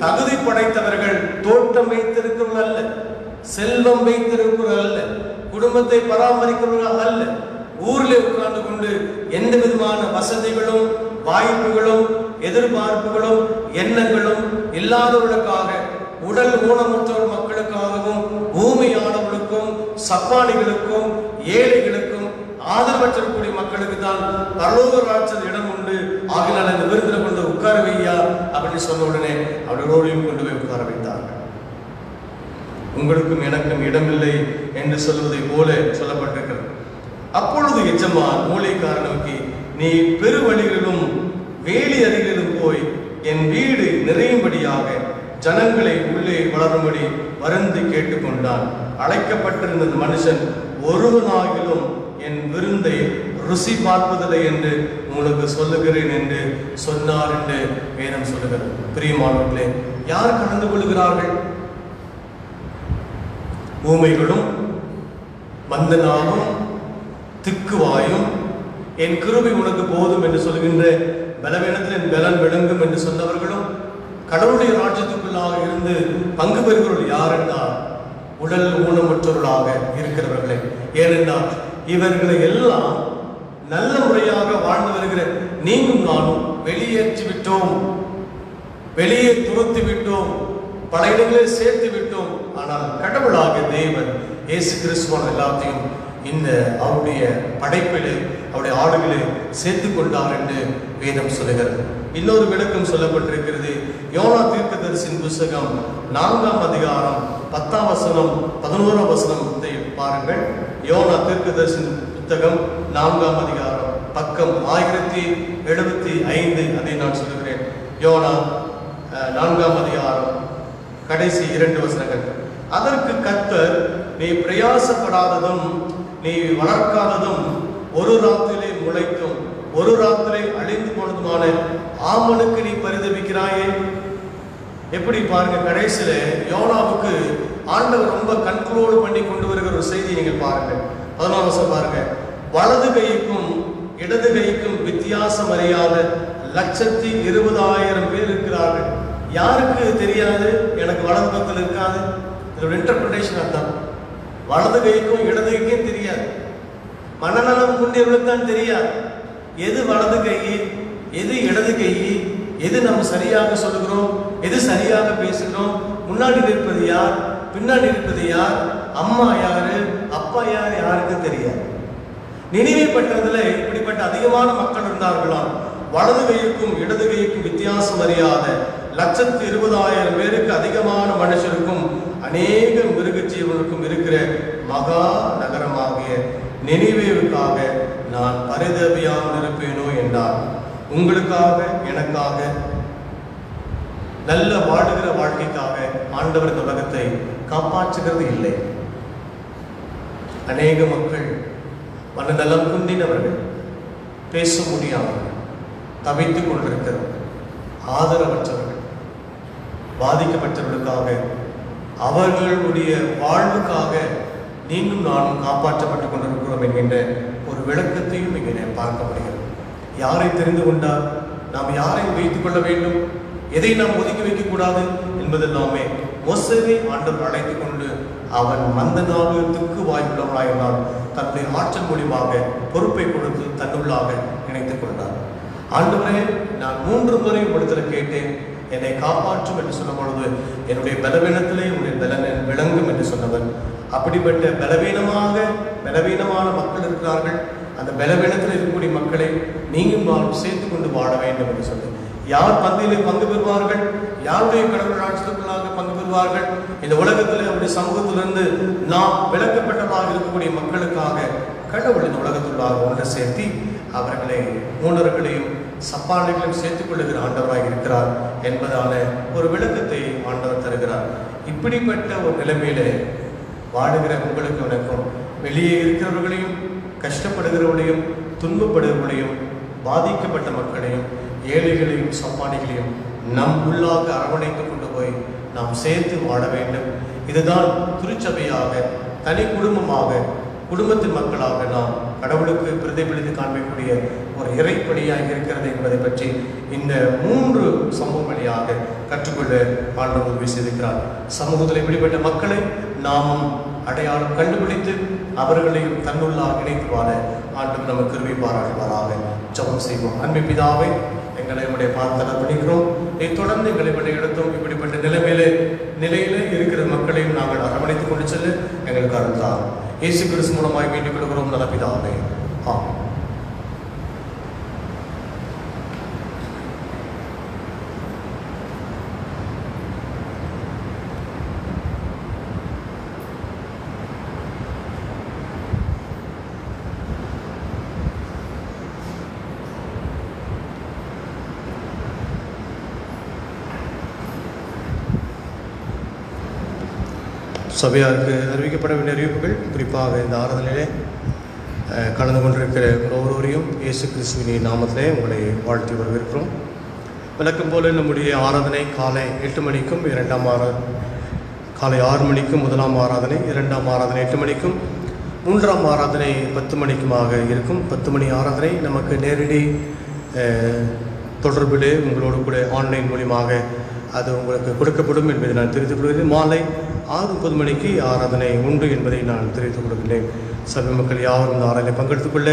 தகுதி படைத்தவர்கள் தோட்டம் வைத்திருக்கிறவர்கள் அல்ல, செல்வம் வைத்திருக்கிறவர்கள் அல்ல, குடும்பத்தை பராமரிக்கிறவர்கள் அல்ல. ஊரில் உட்கார்ந்து கொண்டு எந்த விதமான வசதிகளும் வாய்ப்புகளும் எதிர்பார்ப்புகளும் எண்ணங்களும் இல்லாதவர்களுக்காக, உடல் ஊனமுற்றோர் மக்களுக்காகவும் ஊமையானவர்களுக்கும் சப்பானிகளுக்கும் ஏழைகளுக்கும் ஆதரவற்றக்கூடிய மக்களுக்கு தான் பரலோக ராஜ்யத்தில் இடம் உண்டு, ஆகினால் அந்த விருந்தில் கொண்டு உட்கார வையா அப்படின்னு சொன்ன உடனே அவர்களோடையும் கொண்டு போய் உட்கார வைத்தார்கள். உங்களுக்கும் எனக்கும் இடமில்லை என்று சொல்வதை போல சொல்லப்பட்டிருக்கிறது. அப்பொழுது எஜமான் ஊழியக்காரன் நோக்கி, நீ பெருவழிகளிலும் வேலி அருகிலும் போய் என் வீடு நிறையும்படியாக ஜனங்களை உள்ளே வளரும்படி வருந்தி கேட்டுக்கொண்டான். அழைக்கப்பட்டிருந்த மனுஷன் ஒருவனாகிலும் என் விருந்தை ருசி பார்ப்பதில்லை என்று உங்களுக்கு சொல்லுகிறேன் என்று சொன்னார் என்று வேதம் சொல்லுகிறது. பிரியமானவர்களே, யார் கலந்து கொள்கிறார்கள்? ஊமைகளும் மந்தனாகும் திக்குவாயும் என் கிருபை உனக்கு போதும் என்று சொல்கின்ற பலவீனத்தில் என் பலன் விளங்கும் என்று சொன்னவர்களும் கடவுளுடைய ராஜ்யத்துக்குள்ளாக இருந்து பங்கு பெறுகிறவர்கள் யார் என்றால் உடல் ஊனமுற்றவர்களாக இருக்கிறவர்களே. ஏனென்றால் இவர்களை எல்லாம் நல்ல முறையாக வாழ்ந்து வருகிற நீங்களும் நானும் வெளியேற்றி விட்டோம், வெளியே துரத்தி விட்டோம், பல இடங்களில் சேர்த்து விட்டோம். ஆனால் கடவுளாக தேவன் இயேசு கிறிஸ்துவான எல்லாத்தையும் இந்த அவருடைய படைப்பிலே அவருடைய ஆளுகளை சேர்த்து கொண்டார் என்று வேதம் சொல்லுகிறது. இன்னொரு விளக்கம் சொல்லப்பட்டிருக்கிறது. யோனா தீர்க்கதரிசியின் புத்தகம் 4ஆம் அதிகாரம் 10ஆம் வசனம் 11ஆம் வசனத்தை பாருங்கள். யோனா தீர்க்கதரிசியின் புத்தகம் 4ஆம் அதிகாரம் பக்கம் 1075. அதை நான் சொல்லுகிறேன். யோனா 4ஆம் அதிகாரம் கடைசி 2 வசனங்கள். அதற்கு கர்த்தர், நீ பிரயாசப்படாததும் நீ வளர்க்காததும் ஒரு ராத்திரிலே முளைக்கும் ஒரு ராத்திரை அழிந்து போனதுமான ஆமனுக்கு நீ பரிதபிக்கிறாயே. எப்படி பாருங்க, கடைசியில யோனாவுக்கு ஆண்டவர் ரொம்ப கண்ட்ரோல் பண்ணி கொண்டு வருகிற ஒரு செய்தி நீங்கள் பாருங்க. 11ஆம் வசனம் பாருங்க. வலது கைக்கும் இடது கைக்கும் வித்தியாசம் அறியாத 120,000 பேர் இருக்கிறார்கள். யாருக்கு தெரியாது எனக்கு வலது பக்கத்தில் இருக்காது? இதோட இன்டர்பிரேஷன் அதான். வலது கைக்கும் இடது கைக்கும் தெரியாது. மனநலம் கொண்டவர்களுக்கு தான் தெரியாது எது வலது கை, எது இடது கை, எது நம்ம சரியாக சொல்லுகிறோம், எது சரியாக பேசுகிறோம், முன்னாடி இருப்பது யார், பின்னாடி இருப்பது யார், அம்மா யாரு, அப்பா யார், யாருக்கும் தெரியாது. நினைவே பட்டதுல இப்படிப்பட்ட அதிகமான மக்கள் இருந்தார்களாம். வலது கைக்கும் இடது கைக்கும் வித்தியாசம் அறியாத 120,000 பேருக்கு அதிகமான மனுஷருக்கும் அநேக மிருக ஜீவனுக்கும் இருக்கிற மகா நகரமாகிய நினிவேவுக்காக நான் பரிதபியாமல் இருப்பேனோ என்றார். உங்களுக்காக, எனக்காக, நல்ல வாழுகிற வாழ்க்கைக்காக ஆண்டவர் இந்த உலகத்தை காப்பாற்றுகிறது இல்லை. அநேக மக்கள் மனநலம் குன்றினவர்கள், பேச முடியாதவர்கள், தவித்துக் கொண்டிருக்கிறவர்கள், ஆதரவற்றவர்கள், பாதிக்கப்பட்டவர்களுக்காக, அவர்களுடைய வாழ்வுக்காக நீங்களும் நானும் காப்பாற்றப்பட்டுக் கொண்டிருக்கிறோம் என்கின்ற ஒரு விளக்கத்தையும் இங்கே பார்க்க முடிகிறது. யாரை தெரிந்து கொண்டால் நாம் யாரை வைத்துக் கொள்ள வேண்டும், எதை நாம் ஒதுக்கி வைக்கக்கூடாது என்பதெல்லாமே மோசேயை ஆண்டவர் அழைத்துக் கொண்டு அவன் மந்த நாளுக்கு வாய்ப்புள்ளவனாயிருந்தால் தன்னுடைய ஆற்றல் மூலியமாக பொறுப்பை கொடுத்து தன்னுள்ளாக இணைத்துக் கொண்டார். ஆண்டவரே, நான் 3 முறை உங்களிடத்தில் கேட்டேன், என்னை காப்பாற்றும் என்று சொன்ன பொழுது என்னுடைய பலவீனத்திலே உங்களுடைய பலன் விளங்கும் என்று சொன்னவர். அப்படிப்பட்ட பலவீனமான மக்கள் இருக்கிறார்கள். அந்த பலவீனத்தில் இருக்கக்கூடிய மக்களை நீங்கள் நாம் சேர்த்து கொண்டு வாழ வேண்டும் என்று சொல்லி, யார் பந்தியிலே பங்கு பெறுவார்கள், யாருடைய கடவுள் ஆட்சிக்குள்ளாக பங்கு பெறுவார்கள், இந்த உலகத்தில் அவருடைய சமூகத்திலிருந்து நாம் விளக்கப்பட்டதாக இருக்கக்கூடிய மக்களுக்காக கடவுள் இந்த உலகத்துள்ளாக ஒன்று சேர்த்தி அவர்களை ஊனர்களையும் சப்பாளைகளையும் சேர்த்துக் கொள்ளுகிற ஆண்டவராக இருக்கிறார் என்பதான ஒரு விளக்கத்தை ஆண்டவர் தருகிறார். இப்படிப்பட்ட ஒரு நிலைமையிலே வாழுகிற உங்களுக்கு எனக்கும் வெளியே இருக்கிறவர்களையும், கஷ்டப்படுகிறவர்களையும், துன்பப்படுகிறவர்களையும், பாதிக்கப்பட்ட மக்களையும், ஏழைகளையும், சப்பானிகளையும் நம் உள்ளாக அரவணைத்து கொண்டு போய் நாம் சேர்த்து வாழ வேண்டும். இதுதான் திருச்சபையாக, தனி குடும்பமாக, குடும்பத்தின் மக்களாக நாம் கடவுளுக்கு பிரதிபலித்து காண்பிக்கக்கூடிய ஒரு இறைப்பணியாக இருக்கிறது என்பதை பற்றி இந்த 3 சமூகம் வழியாக கற்றுக்கொள்ள ஆண்டவர் உதவி செய்திருக்கிறார். சமூகத்தில் இப்படிப்பட்ட மக்களை நாமும் அடையாளம் கண்டுபிடித்து அவர்களையும் தன்னுள்ளாக இணைத்து வாழ ஆண்டவர் நமக்கு கிருபை பாராட்டுவாராக. ஜெபம் செய்வோம். அன்பு பிதாவே, எங்களை உடைய பார்த்தல பண்ணிக்கிறோம். தொடர்ந்து எங்களை வழி எடுத்தும் இப்படிப்பட்ட நிலையில இருக்கிற மக்களையும் நாங்கள் அரவணைத்துக் கொண்டு செல்ல எங்களுக்கு அருள்தார். இயேசு கிறிஸ்து மூலமாய் வேண்டிக் கொள்கிறோம் நல்ல பிதாவே. ஆமென். சபையாருக்கு அறிவிக்கப்பட வேண்டிய அறிவிப்புகள், குறிப்பாக இந்த ஆராதனையிலே கலந்து கொண்டிருக்கிற ஒவ்வொருவரையும் இயேசு கிறிஸ்துவின் நாமத்திலே உங்களை வாழ்த்தி வரவேற்கிறோம். வழக்கம் போல நம்முடைய ஆராதனை காலை 8 மணிக்கும், காலை 6 மணிக்கும் முதலாம் ஆராதனை, 2ஆம் ஆராதனை 8 மணிக்கும், 3ஆம் ஆராதனை 10 மணிக்குமாக இருக்கும். 10 மணி ஆராதனை நமக்கு நேரடி தொடர்பிலே உங்களோடு கூட ஆன்லைன் மூலியமாக அது உங்களுக்கு கொடுக்கப்படும் என்பதை நான் தெரிவித்துக் கொள்கிறேன். மாலை 6:30 மணிக்கு ஆராதனை உண்டு என்பதை நான் தெரிவித்துக் கொள்கின்றேன். சபை மக்கள் யாரும் இந்த ஆராதனை பங்கெடுத்துக் கொள்ள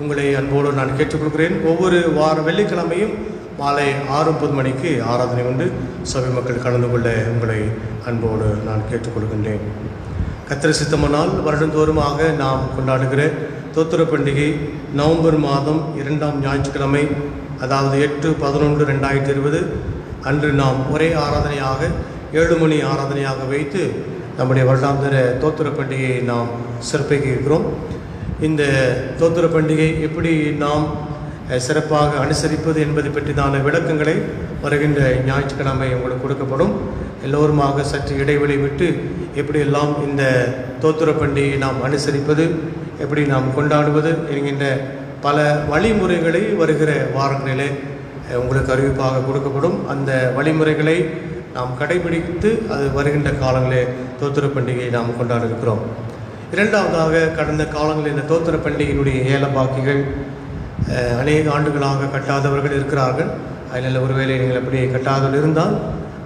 உங்களை அன்போடு நான் கேட்டுக்கொள்கிறேன். ஒவ்வொரு வெள்ளிக்கிழமையும் மாலை 6:30 மணிக்கு ஆராதனை உண்டு. சபை மக்கள் கலந்து கொள்ள உங்களை அன்போடு நான் கேட்டுக்கொள்கின்றேன். கர்த்தர் சித்தமானால் வருடந்தோறுமாக நாம் கொண்டாடுகிற தோத்திர பண்டிகை நவம்பர் மாதம் 2ஆம் ஞாயிற்றுக்கிழமை, அதாவது 8/11/2020 அன்று நாம் ஒரே ஆராதனையாக 7 மணி ஆராதனையாக வைத்து நம்முடைய வருடாந்திர தோத்திர பண்டிகையை நாம் சிறப்பிக்க இருக்கிறோம். இந்த தோத்திர பண்டிகை எப்படி நாம் சிறப்பாக அனுசரிப்பது என்பதை பற்றிதான விளக்கங்களை வருகின்ற ஞாயிற்றுக்கிழமை உங்களுக்கு கொடுக்கப்படும். எல்லோருமாக சற்று இடைவெளி விட்டு எப்படியெல்லாம் இந்த தோத்திர பண்டிகையை நாம் அனுசரிப்பது, எப்படி நாம் கொண்டாடுவது என்கின்ற பல வழிமுறைகளை வருகிற வாரங்களிலே உங்களுக்கு அறிவிப்பாக கொடுக்கப்படும். அந்த வழிமுறைகளை நாம் கடைபிடித்து அது வருகின்ற காலங்களே தோத்திர பண்டிகையை நாம் கொண்டாட இருக்கிறோம். இரண்டாவதாக, கடந்த காலங்களில் இந்த தோத்திர பண்டிகையினுடைய ஏலபாக்கிகள் அநேக ஆண்டுகளாக கட்டாதவர்கள் இருக்கிறார்கள். அதில் ஒருவேளை நீங்கள் அப்படியே கட்டாதவர்கள் இருந்தால்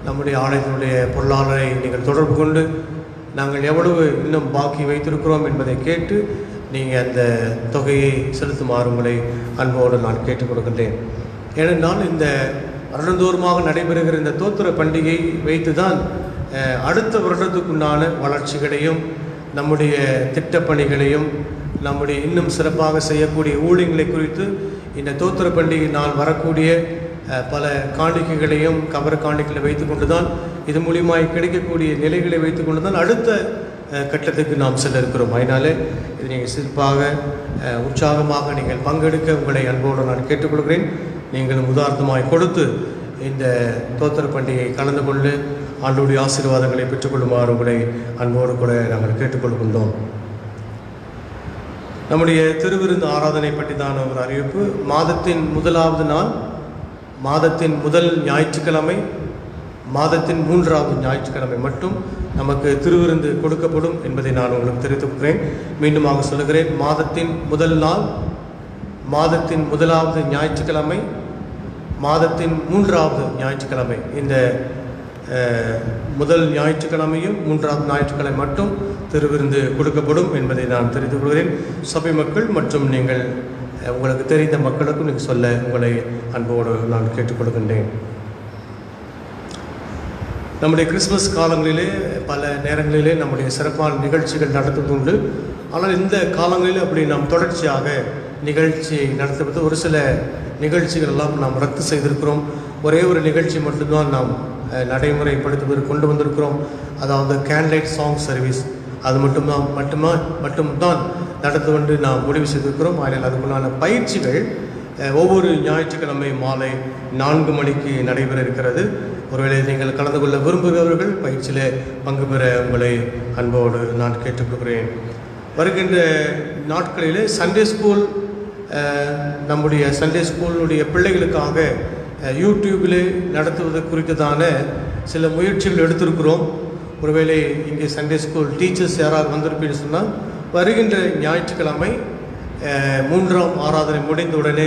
நம்முடைய ஆலயத்தினுடைய பொருளாளரை நீங்கள் தொடர்பு கொண்டு நாங்கள் எவ்வளவு இன்னும் பாக்கி வைத்திருக்கிறோம் என்பதை கேட்டு நீங்கள் அந்த தொகையை செலுத்துமாறு உங்களை அன்போடு நான் கேட்டுக் கொடுக்கின்றேன். ஏனென்றால் இந்த வருடந்தோறுமாக நடைபெறுகிற இந்த தோத்திர பண்டிகை வைத்து தான் அடுத்த வருடத்துக்குண்டான வளர்ச்சிகளையும் நம்முடைய திட்டப்பணிகளையும் நம்முடைய இன்னும் சிறப்பாக செய்யக்கூடிய ஊழியங்களை குறித்து இந்த தோத்திர பண்டிகை நாள் வரக்கூடிய பல காணிக்கைகளையும் கபர காணிக்கைகளை வைத்து கொண்டு தான் இது மூலியமாய் கிடைக்கக்கூடிய நிலைகளை வைத்து கொண்டு தான் அடுத்த கட்டத்துக்கு நாம் செல்ல இருக்கிறோம். அதனாலே இது நீங்கள் சிறப்பாக உற்சாகமாக நீங்கள் பங்கெடுக்க உங்களை அன்போடு நான் கேட்டுக்கொள்கிறேன். நீங்களும் உதாரணமாய் கொடுத்து இந்த தோத்திர பண்டிகையை கலந்து கொண்டு ஆண்டோடைய ஆசீர்வாதங்களை பெற்றுக்கொள்ளுமாறு உங்களை அன்போடு கூட நாங்கள் கேட்டுக்கொள்கின்றோம். நம்முடைய திருவிருந்து ஆராதனை பற்றிதான ஒரு அறிவிப்பு. மாதத்தின் முதலாவது நாள், மாதத்தின் முதல் ஞாயிற்றுக்கிழமை, மாதத்தின் 3வது ஞாயிற்றுக்கிழமை மட்டும் நமக்கு திருவிருந்து கொடுக்கப்படும் என்பதை நான் உங்களுக்கு தெரிவித்துக்கிறேன். மீண்டுமாக சொல்லுகிறேன், மாதத்தின் முதல் நாள், மாதத்தின் முதலாவது ஞாயிற்றுக்கிழமை, மாதத்தின் 3வது ஞாயிற்றுக்கிழமை, இந்த முதல் ஞாயிற்றுக்கிழமையும் 3வது ஞாயிற்றுக்கிழமை மட்டும் திருவிருந்து கொடுக்கப்படும் என்பதை நான் தெரிவித்துக் கொள்கிறேன். சபை மக்கள் மற்றும் நீங்கள் உங்களுக்கு தெரிந்த மக்களுக்கும் நீங்கள் சொல்ல உங்களை அன்போடு நான் கேட்டுக்கொள்கின்றேன். நம்முடைய கிறிஸ்மஸ் காலங்களிலே பல நேரங்களிலே நம்முடைய சிறப்பான நிகழ்ச்சிகள் நடத்துவதுண்டு. ஆனால் இந்த காலங்களில் அப்படி நாம் தொடர்ச்சியாக நிகழ்ச்சியை நடத்துவது ஒரு சில நிகழ்ச்சிகள் எல்லாம் நாம் ரத்து செய்திருக்கிறோம். ஒரே ஒரு நிகழ்ச்சி மட்டும்தான் நாம் நடைமுறைப்படுத்துவதற்கு கொண்டு வந்திருக்கிறோம். அதாவது கேண்ட்லைட் சாங் சர்வீஸ், அது மட்டும்தான் நடத்து கொண்டு நாம் முடிவு செய்திருக்கிறோம். அதனால் அதுக்குள்ளான பயிற்சிகள் ஒவ்வொரு ஞாயிற்றுக்கிழமை மாலை 4 மணிக்கு நடைபெற இருக்கிறது. ஒருவேளை நீங்கள் கலந்து கொள்ள விரும்புகிறவர்கள் பயிற்சியில் பங்கு பெற உங்களை அன்போடு நான் கேட்டுக்கொள்கிறேன். வருகின்ற நாட்களிலே சண்டே ஸ்கூல், நம்முடைய சண்டே ஸ்கூலுடைய பிள்ளைகளுக்காக யூடியூபில் நடத்துவது குறித்ததான சில முயற்சிகள் எடுத்திருக்கிறோம். ஒருவேளை இங்கே சண்டே ஸ்கூல் டீச்சர்ஸ் யாராவது வந்திருப்பீங்கன்னு சொன்னால் வருகின்ற ஞாயிற்றுக்கிழமை 3ஆம் ஆராதனை முடிந்தவுடனே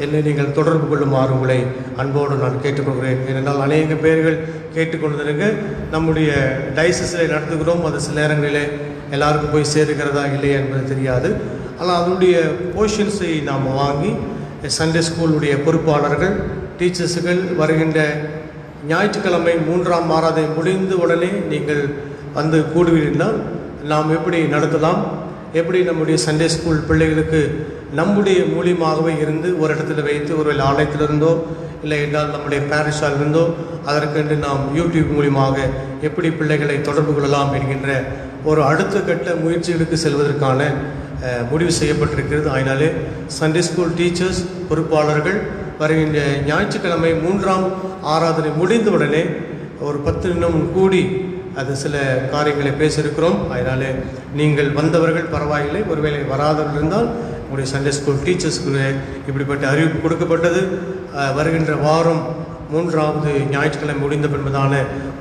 என்னை நீங்கள் தொடர்பு கொள்ளுமாறு உங்களை அன்போடு நான் கேட்டுக்கொள்கிறேன். ஏனென்றால் அநேக பேர்கள் கேட்டுக்கொண்டிருங்க. நம்முடைய டைசஸில் நடத்துகிறோம், அது சில நேரங்களிலே எல்லாருக்கும் போய் சேருகிறதா இல்லையா என்பது தெரியாது. ஆனால் அதனுடைய போர்ஷன்ஸை நாம் வாங்கி சண்டே ஸ்கூலுடைய பொறுப்பாளர்கள், டீச்சர்ஸுகள் வருகின்ற ஞாயிற்றுக்கிழமை 3ஆம் ஆராதனை முடிந்த உடனே நீங்கள் வந்து கூடுவீர்கள். நாம் எப்படி நடத்தலாம், எப்படி நம்முடைய சண்டே ஸ்கூல் பிள்ளைகளுக்கு நம்முடைய மூலியமாகவே இருந்து ஒரு இடத்துல வைத்து ஒருவேளை ஆலயத்திலிருந்தோ இல்லை என்றால் நம்முடைய பேரிஷால் இருந்தோ அதற்கென்று நாம் யூடியூப் மூலியமாக எப்படி பிள்ளைகளை தொடர்பு கொள்ளலாம் என்கின்ற ஒரு அடுத்த கட்ட முயற்சிகளுக்கு செல்வதற்கான முடிவு செய்யப்பட்டிருக்கிறது. அதனாலே சண்டே ஸ்கூல் டீச்சர்ஸ் பொறுப்பாளர்கள் வருகின்ற ஞாயிற்றுக்கிழமை 3ஆம் ஆராதனை முடிந்தவுடனே ஒரு 10 நிமிடம் கூடி அது சில காரியங்களை பேசியிருக்கிறோம். அதனால் நீங்கள் வந்தவர்கள் பரவாயில்லை, ஒருவேளை வராதவர்கள் இருந்தால் உங்களுடைய சண்டே ஸ்கூல் டீச்சர்ஸ்க்கு இப்படிப்பட்ட அறிவிப்பு கொடுக்கப்பட்டது. வருகின்ற வாரம் 3வது ஞாயிற்றுக்கிழமை முடிந்த பின்பதான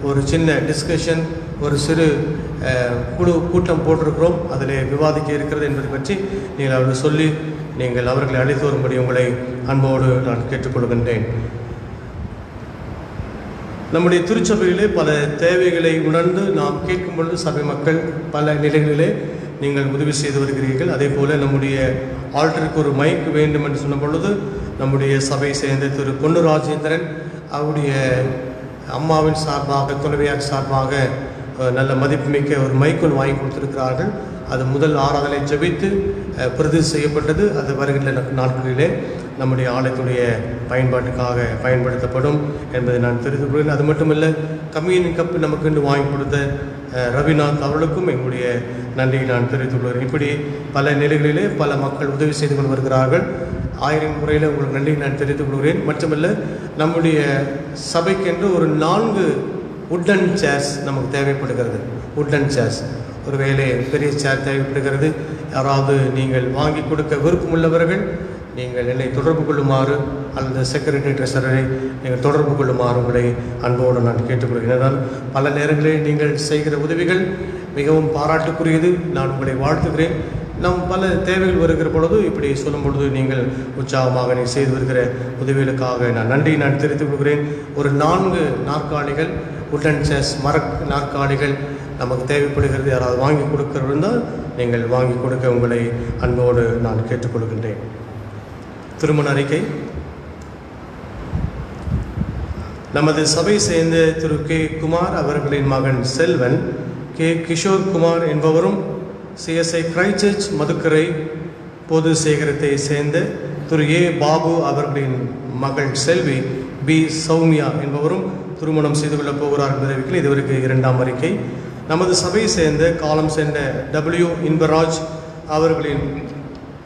ஒரு சின்ன டிஸ்கஷன், ஒரு சிறு கூட்டம் போட்டிருக்கிறோம். அதில் விவாதிக்க இருக்கிறது என்பதை பற்றி நீங்கள் அவர்கள் சொல்லி நீங்கள் அவர்களை அழைத்து வரும்படி உங்களை அன்போடு நான் கேட்டுக்கொள்கின்றேன். நம்முடைய திருச்சபையிலே பல தேவைகளை உணர்ந்து நாம் கேட்கும் பொழுது சபை மக்கள் பல நிலைகளிலே நீங்கள் உதவி செய்து வருகிறீர்கள். அதே போல் நம்முடைய ஆல்டருக்கு ஒரு மைக் வேண்டும் என்று சொன்ன பொழுது நம்முடைய சபை சேர்ந்த திரு பொன்னு ராஜேந்திரன் அவருடைய அம்மாவின் சார்பாக, துணைவியார் சார்பாக நல்ல மதிப்புமிக்க ஒரு மைக்கொன்று வாங்கி கொடுத்திருக்கிறார்கள். அது முதல் ஆராதனை ஜெபித்து பிரதி செய்யப்பட்டது. அது வருகின்ற நாட்களிலே நம்முடைய ஆலயத்துடைய பயன்பாட்டுக்காக பயன்படுத்தப்படும் என்பதை நான் தெரிந்து கொள்கிறேன். அது மட்டுமல்ல, கம்யூனியன் கப் நமக்கு என்று வாங்கி கொடுத்த ரவிநாத் அவர்களுக்கும் எங்களுடைய நன்றியை நான் தெரிவித்துக் கொள்கிறேன். இப்படி பல நிலைகளிலே பல மக்கள் உதவி செய்து கொண்டு வருகிறார்கள். 1000 முறையில் உங்களுக்கு நன்றியை நான் தெரிவித்துக் கொள்கிறேன். மட்டுமல்ல, நம்முடைய சபைக்கென்று ஒரு 4 வுட்டன் சேர்ஸ் நமக்கு தேவைப்படுகிறது. வுட்டன் சேர்ஸ், ஒரு வேலை பெரிய சேர் தேவைப்படுகிறது. யாராவது நீங்கள் வாங்கி கொடுக்க விருப்பமுள்ளவர்கள் நீங்கள் என்னை தொடர்பு கொள்ளுமாறு அல்லது செக்ரட்டரி ட்ரெஸரரை நீங்கள் தொடர்பு கொள்ளுமாறு உங்களை அன்போடு நான் கேட்டுக்கொள்கிறேன். பல நேரங்களில் நீங்கள் செய்கிற உதவிகள் மிகவும் பாராட்டுக்குரியது. நான் உங்களை வாழ்த்துகிறேன். நம் பல தேவைகள் வருகிற பொழுது இப்படி சொல்லும் பொழுது நீங்கள் உற்சாகமாக நீங்கள் செய்து வருகிற உதவிகளுக்காக நான் நன்றி நான் தெரிவித்துக் கொள்கிறேன். ஒரு 4 நாற்காலிகள், வுட்டன் சேர்ஸ், மர நாற்காலிகள் நமக்கு தேவைப்படுகிறது. யாராவது வாங்கி கொடுக்கிறதால் நீங்கள் வாங்கி கொடுக்க உங்களை அன்போடு நான் கேட்டுக்கொள்கின்றேன். திருமண அறிக்கை. நமது சபை சேர்ந்த திரு கே குமார் அவர்களின் மகன் செல்வன் கே கிஷோர் குமார் என்பவரும் சிஎஸ்ஐ கிரைஸ்ட் சர்ச் மதுக்கரை பொது சேகரத்தை சேர்ந்த திரு ஏ பாபு அவர்களின் மகள் செல்வி பி சௌமியா என்பவரும் திருமணம் செய்து கொள்ளப் போகிறார் என்பதை இதுவரைக்கு 2ஆம் அறிக்கை. நமது சபையை சேர்ந்த காலம் சென்ற டபிள்யூ இன்பராஜ் அவர்களின்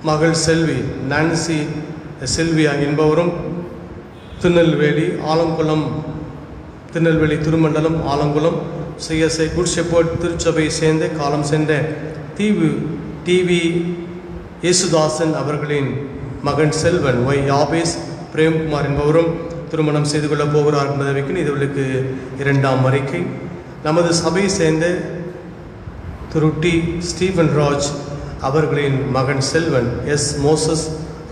மகள் செல்வி நான்சி செல்வியா என்பவரும் திருநெல்வேலி ஆலங்குளம் திருநெல்வேலி திருமண்டலம் ஆலங்குளம் சிஎஸ்ஐ குட் ஷெப்பர்ட் திருச்சபையை சேர்ந்த காலம் சென்ற டிவி யேசுதாசன் அவர்களின் மகன் செல்வன் ஒய் யாபேஸ் பிரேம்குமார் என்பவரும் திருமணம் செய்து கொள்ளப் போகிறார் என்பதற்கு இதுவளுக்கு 2ஆம் அறிக்கை. நமது சபையை சேர்ந்த திரு டி ஸ்டீவன் ராஜ் அவர்களின் மகன் செல்வன் எஸ் மோசஸ்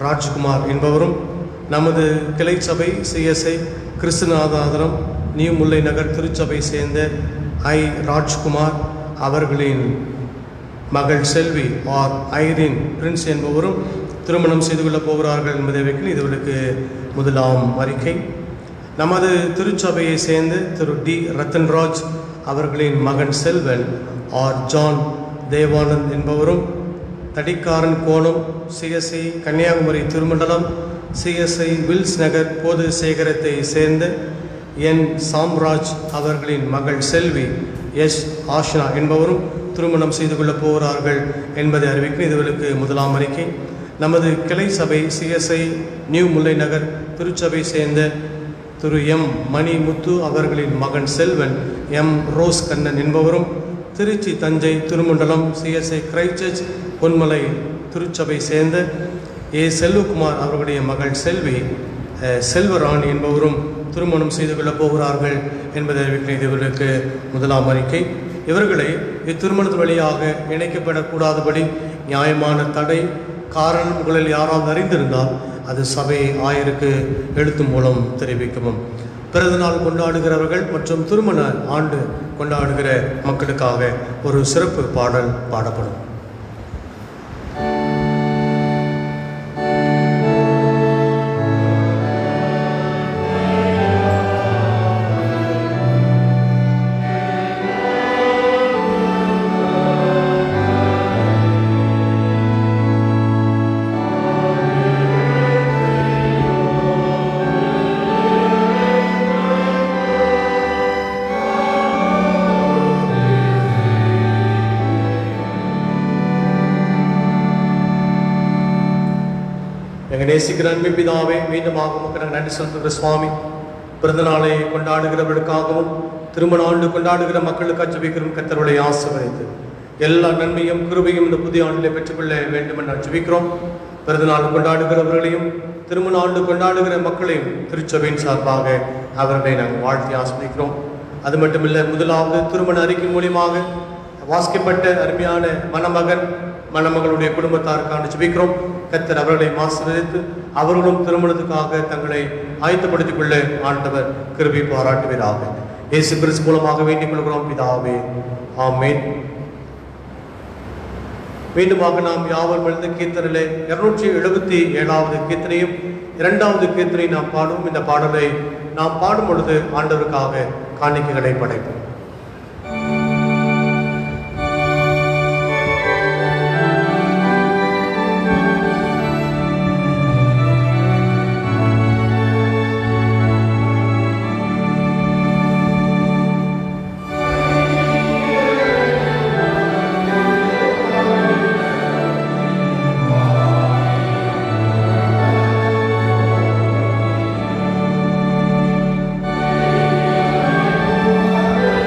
ராஜ்குமார் என்பவரும் நமது கிளை சபை சிஎஸ்ஐ கிறிஸ்துநாதாரம் நியூ முல்லை நகர் திருச்சபை சேர்ந்த ஐ ராஜ்குமார் அவர்களின் மகள் செல்வி ஆர் ஐரின் பிரின்ஸ் என்பவரும் திருமணம் செய்து கொள்ளப் போகிறார்கள் என்பதை வைக்க இதுவளுக்கு 1ஆம் அறிக்கை. நமது திருச்சபையை சேர்ந்து திரு டி ரத்தன்ராஜ் அவர்களின் மகன் செல்வன் ஆர் ஜான் தேவானந்த் என்பவரும் தடிக்காரன் கோணம் சிஎஸ்ஐ கன்னியாகுமரி திருமண்டலம் சிஎஸ்ஐ வில்ஸ் நகர் பொது சேகரத்தை சேர்ந்த என் சாம்ராஜ் அவர்களின் மகள் செல்வி எஸ் ஆஷ்னா என்பவரும் திருமணம் செய்து கொள்ளப் போகிறார்கள் என்பதை அறிவிக்கும் இதுவளுக்கு 1ஆம் அறிக்கை. நமது கிளை சபை சிஎஸ்ஐ நியூ முல்லை நகர் திருச்சபை சேர்ந்த திரு எம் மணிமுத்து அவர்களின் மகன் செல்வன் எம் ரோஸ் கண்ணன் என்பவரும் திருச்சி தஞ்சை திருமண்டலம் சிஎஸ்ஐ கிரைஸ்ட் சர்ச் பொன்மலை திருச்சபை சேர்ந்த ஏ செல்வகுமார் அவர்களுடைய மகள் செல்வி செல்வராணி என்பவரும் திருமணம் செய்து கொள்ளப் போகிறார்கள் என்பதை இவர்களுக்கு 1ஆம் அறிக்கை. இவர்களை இத்திருமணத்தின் வழியாக இணைக்கப்படக்கூடாதபடி நியாயமான தடை காரணம் உங்களில் யாராவது அறிந்திருந்தால் அது சபை ஆயருக்கு எழுத்து மூலம் தெரிவிக்கவும். பிறந்த நாள் கொண்டாடுகிறவர்கள் மற்றும் திருமண ஆண்டு கொண்டாடுகிற மக்களுக்காக ஒரு சிறப்பு பாடல் பாடப்படும். எங்கள் நேசிக்கிற அன்பின் பிதாவே, மீண்டுமாக உமக்கு நாங்கள் நன்றி செலுத்துகிற சுவாமி. பிறந்த நாளை கொண்டாடுகிறவர்களுக்காகவும் திருமண ஆண்டு கொண்டாடுகிற மக்களுக்காக ஜெபிக்கிறோம். கர்த்தருடைய ஆசீர்வதித்து எல்லா நன்மையும் கிருபையும் இந்த புதிய ஆண்டிலே பெற்றுக்கொள்ள வேண்டும் என்று ஜெபிக்கிறோம். பிறந்த நாள் கொண்டாடுகிறவர்களையும் திருமண ஆண்டு கொண்டாடுகிற மக்களையும் திருச்சபையின் சார்பாக அவர்களை நாங்கள் வாழ்த்தி ஆஸ்வதிக்கிறோம். அது மட்டுமில்லை, முதலாவது திருமண அறிக்கை மூலியமாக வாசிக்கப்பட்ட அருமையான மணமகன் மணமகளுடைய குடும்பத்தாருக்கான ஜெபிக்கிறோம். கர்த்தர் அவர்களை ஆசீர்வதித்து அவர்களும் திருமணத்துக்காக தங்களை ஆயத்தப்படுத்திக் கொள்ள ஆண்டவர் கிருபை பாராட்டுவீராக. இயேசு கிறிஸ்து மூலமாக வேண்டிக் கொள்கிறோம் பிதாவே, ஆமென். மீண்டுமாக நாம் யாவரும் எழுந்த கீர்த்தனிலே 277வது கீர்த்தனையும் 2வது கீர்த்தனை நாம் பாடும். இந்த பாடலை நாம் பாடும் பொழுது ஆண்டவருக்காக காணிக்கைகளை படைப்போம். Amen.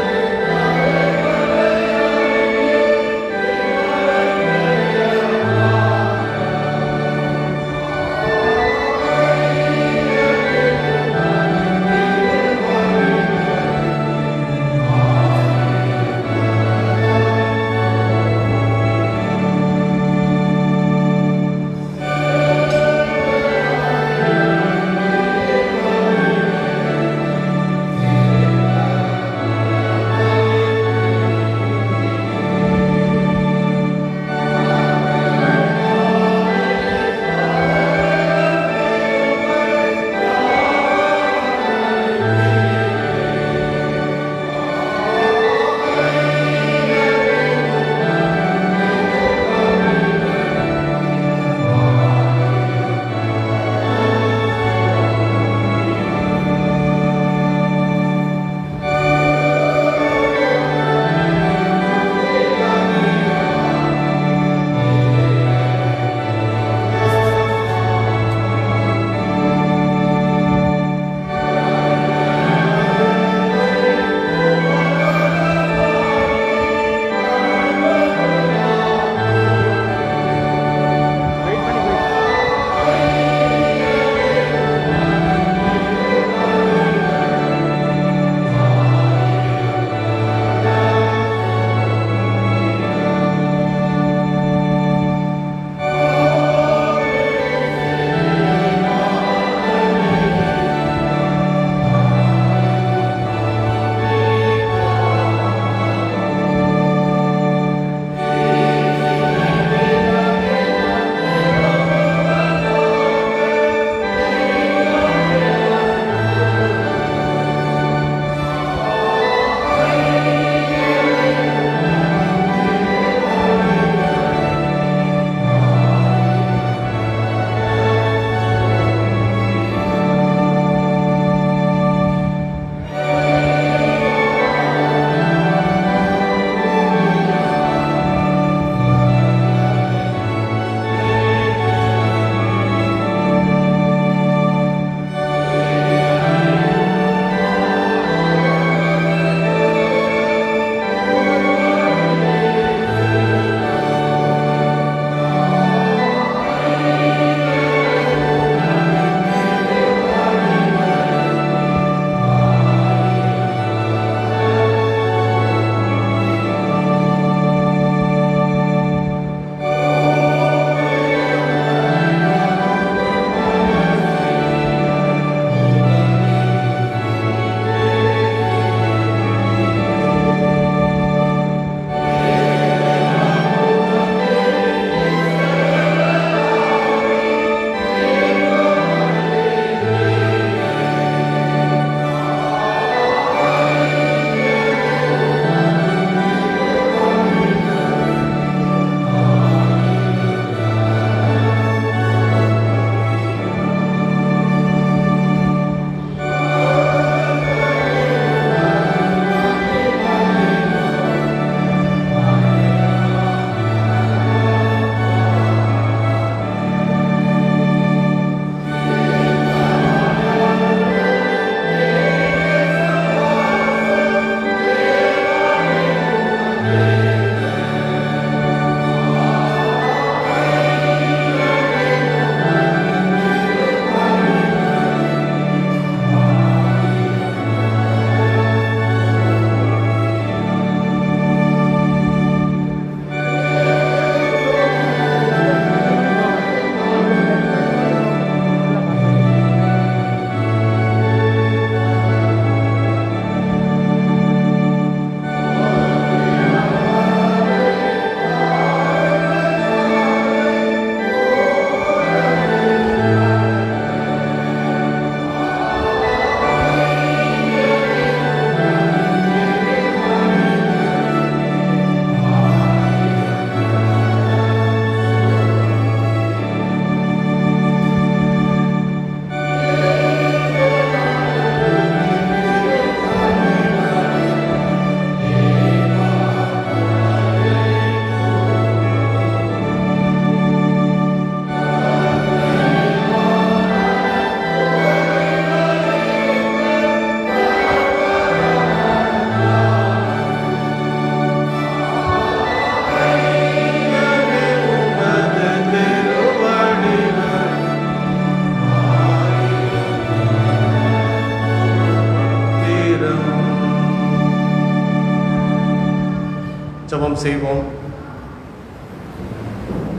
ஜெபம் செய்வோம்.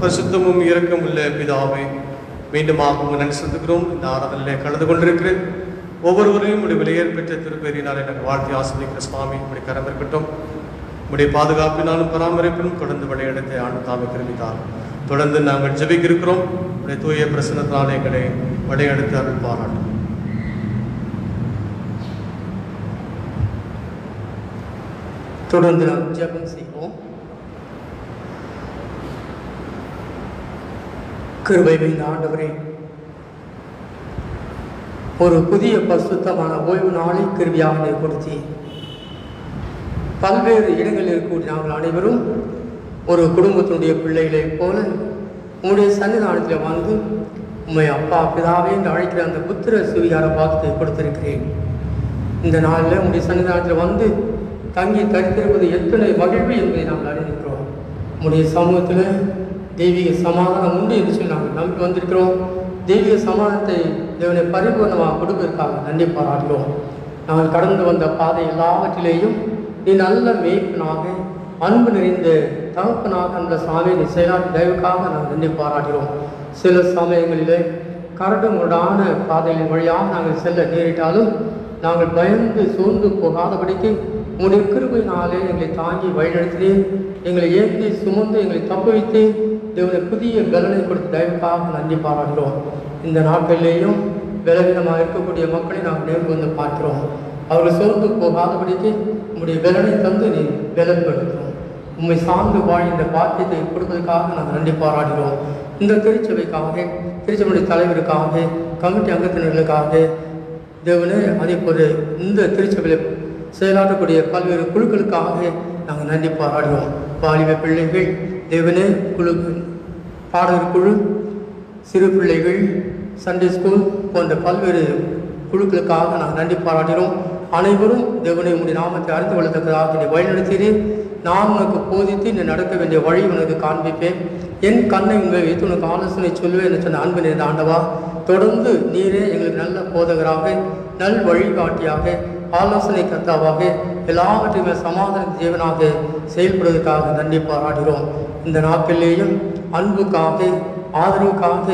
பரிசுத்தமும் இரக்கமுள்ள பிதாவே, மீண்டுமாக உங்கள் நன்றி செலுத்துகிறோம். இந்த ஆராதனையிலே கலந்து கொண்டிருக்கிற ஒவ்வொருவரையும் உடைய விலையேற பெற்ற திருப்பேரினால் எனக்கு வாழ்த்தி ஆசிரியர் சுவாமி உடைய கரம் இருக்கட்டும். உடைய பாதுகாப்பினாலும் பராமரிப்பிலும் தொடர்ந்து விளையாடத்தை ஆண்டு தாமே கிருமித்தார். தொடர்ந்து நாங்கள் ஜெபிக்க இருக்கிறோம். உடைய தூய பிரசன்னத்தினால் எங்களை விளையாடுத்து அருள் பாராட்டும். தொடர்ந்து நாம் ஜெபம் செய்வோம். கிருபை மிகுந்த ஆண்டவரே, ஒரு புதிய பரிசுத்தமான ஓய்வு நாளை கிருபையாக நீர் கொடுத்தி பல்வேறு இடங்களில் இருக்கக்கூடிய நாங்கள் அனைவரும் ஒரு குடும்பத்தினுடைய பிள்ளைகளை போல உங்களுடைய சன்னிதானத்தில் வந்து உண்மை அப்பா பிதாவே என்று அழைக்கிற அந்த புத்திர சுவிகார பாகத்தை கொடுத்திருக்கிறேன். இந்த நாளில் உங்களுடைய சன்னிதானத்தில் வந்து தங்கி தரித்திருப்பது எத்தனை மகிழ்வு என்பதை நாங்கள் அறிந்திருக்கிறோம். உங்களுடைய சமூகத்தில் தெய்வீக சமாதானம் உண்டு என்று சொல்லி நாங்கள் நம்பி வந்திருக்கிறோம். தெய்வீக சமாதானத்தை தேவனை பரிபூர்ணமாக கொடுப்பதற்காக நன்றி பாராட்டுகிறோம். நாங்கள் கடந்து வந்த பாதை எல்லாவற்றிலேயும் நீ நல்ல மேய்ப்பனாக அன்பு நிறைந்த தகப்பனாக அந்த சாமியை நீ செயலாற்றி தயவுக்காக நாங்கள் நன்றி பாராட்டுகிறோம். சில சமயங்களிலே கரடு முரடான பாதைகளின் வழியாக நாங்கள் செல்ல நேரிட்டாலும் நாங்கள் பயந்து சோர்ந்து போகாதபடிக்கு உங்களுடைய கிருபையினாலே எங்களை தாங்கி வழிநடத்தினேன். எங்களை ஏற்றி சுமந்து எங்களை தப்ப வைத்து தேவனை புதிய பலனை கொடுத்து தயவுக்காக நன்றி பாராட்டுகிறோம். இந்த நாட்களிலேயும் பலவீனமாக இருக்கக்கூடிய மக்களை நாங்கள் நேர்ந்து வந்து பார்க்கிறோம். அவர்கள் சோர்ந்து போகாதபடிக்கு உங்களுடைய பலனை தந்து நீ பலப்படுத்துகிறோம். உண்மை சார்ந்து வாழ்கின்ற பாக்கியத்தை கொடுப்பதற்காக நாங்கள் நன்றி பாராட்டுகிறோம். இந்த திருச்சபைக்காக, திருச்சபையுடைய தலைவருக்காக, கமிட்டி அங்கத்தினர்களுக்காக தேவனே, அதே போல இந்த திருச்சபையில் செயலாற்றக்கூடிய பல்வேறு குழுக்களுக்காக நாங்கள் நன்றி பாராடுவோம். வாலிப பிள்ளைகள் தேவனே குழு, பாடகர் குழு, சிறு பிள்ளைகள், சண்டே ஸ்கூல் போன்ற பல்வேறு குழுக்களுக்காக நாங்கள் நன்றி பாராட்டுகிறோம். அனைவரும் தேவனை உடைய நாமத்தை அறிந்து கொள்ளத்தக்கதாக நீ வழிநடத்தீரே. நான் உனக்கு போதித்து நீ நடக்க வேண்டிய வழி உனக்கு காண்பிப்பேன். என் கண்ணை உண்மை வைத்து உனக்கு ஆலோசனை சொல்லுவேன் என்று சொன்ன அன்பு நிறைந்த ஆண்டவா, தொடர்ந்து நீரே எங்களுக்கு நல்ல போதகராக, நல் வழிகாட்டியாக, ஆலோசனை கர்த்தாவாக, எல்லாவற்றையுமே சமாதான ஜீவனாக செயல்படுவதற்காக நன்றி பாராட்டுகிறோம். இந்த நாட்களிலேயும் அன்புக்காக, ஆதரவுக்காக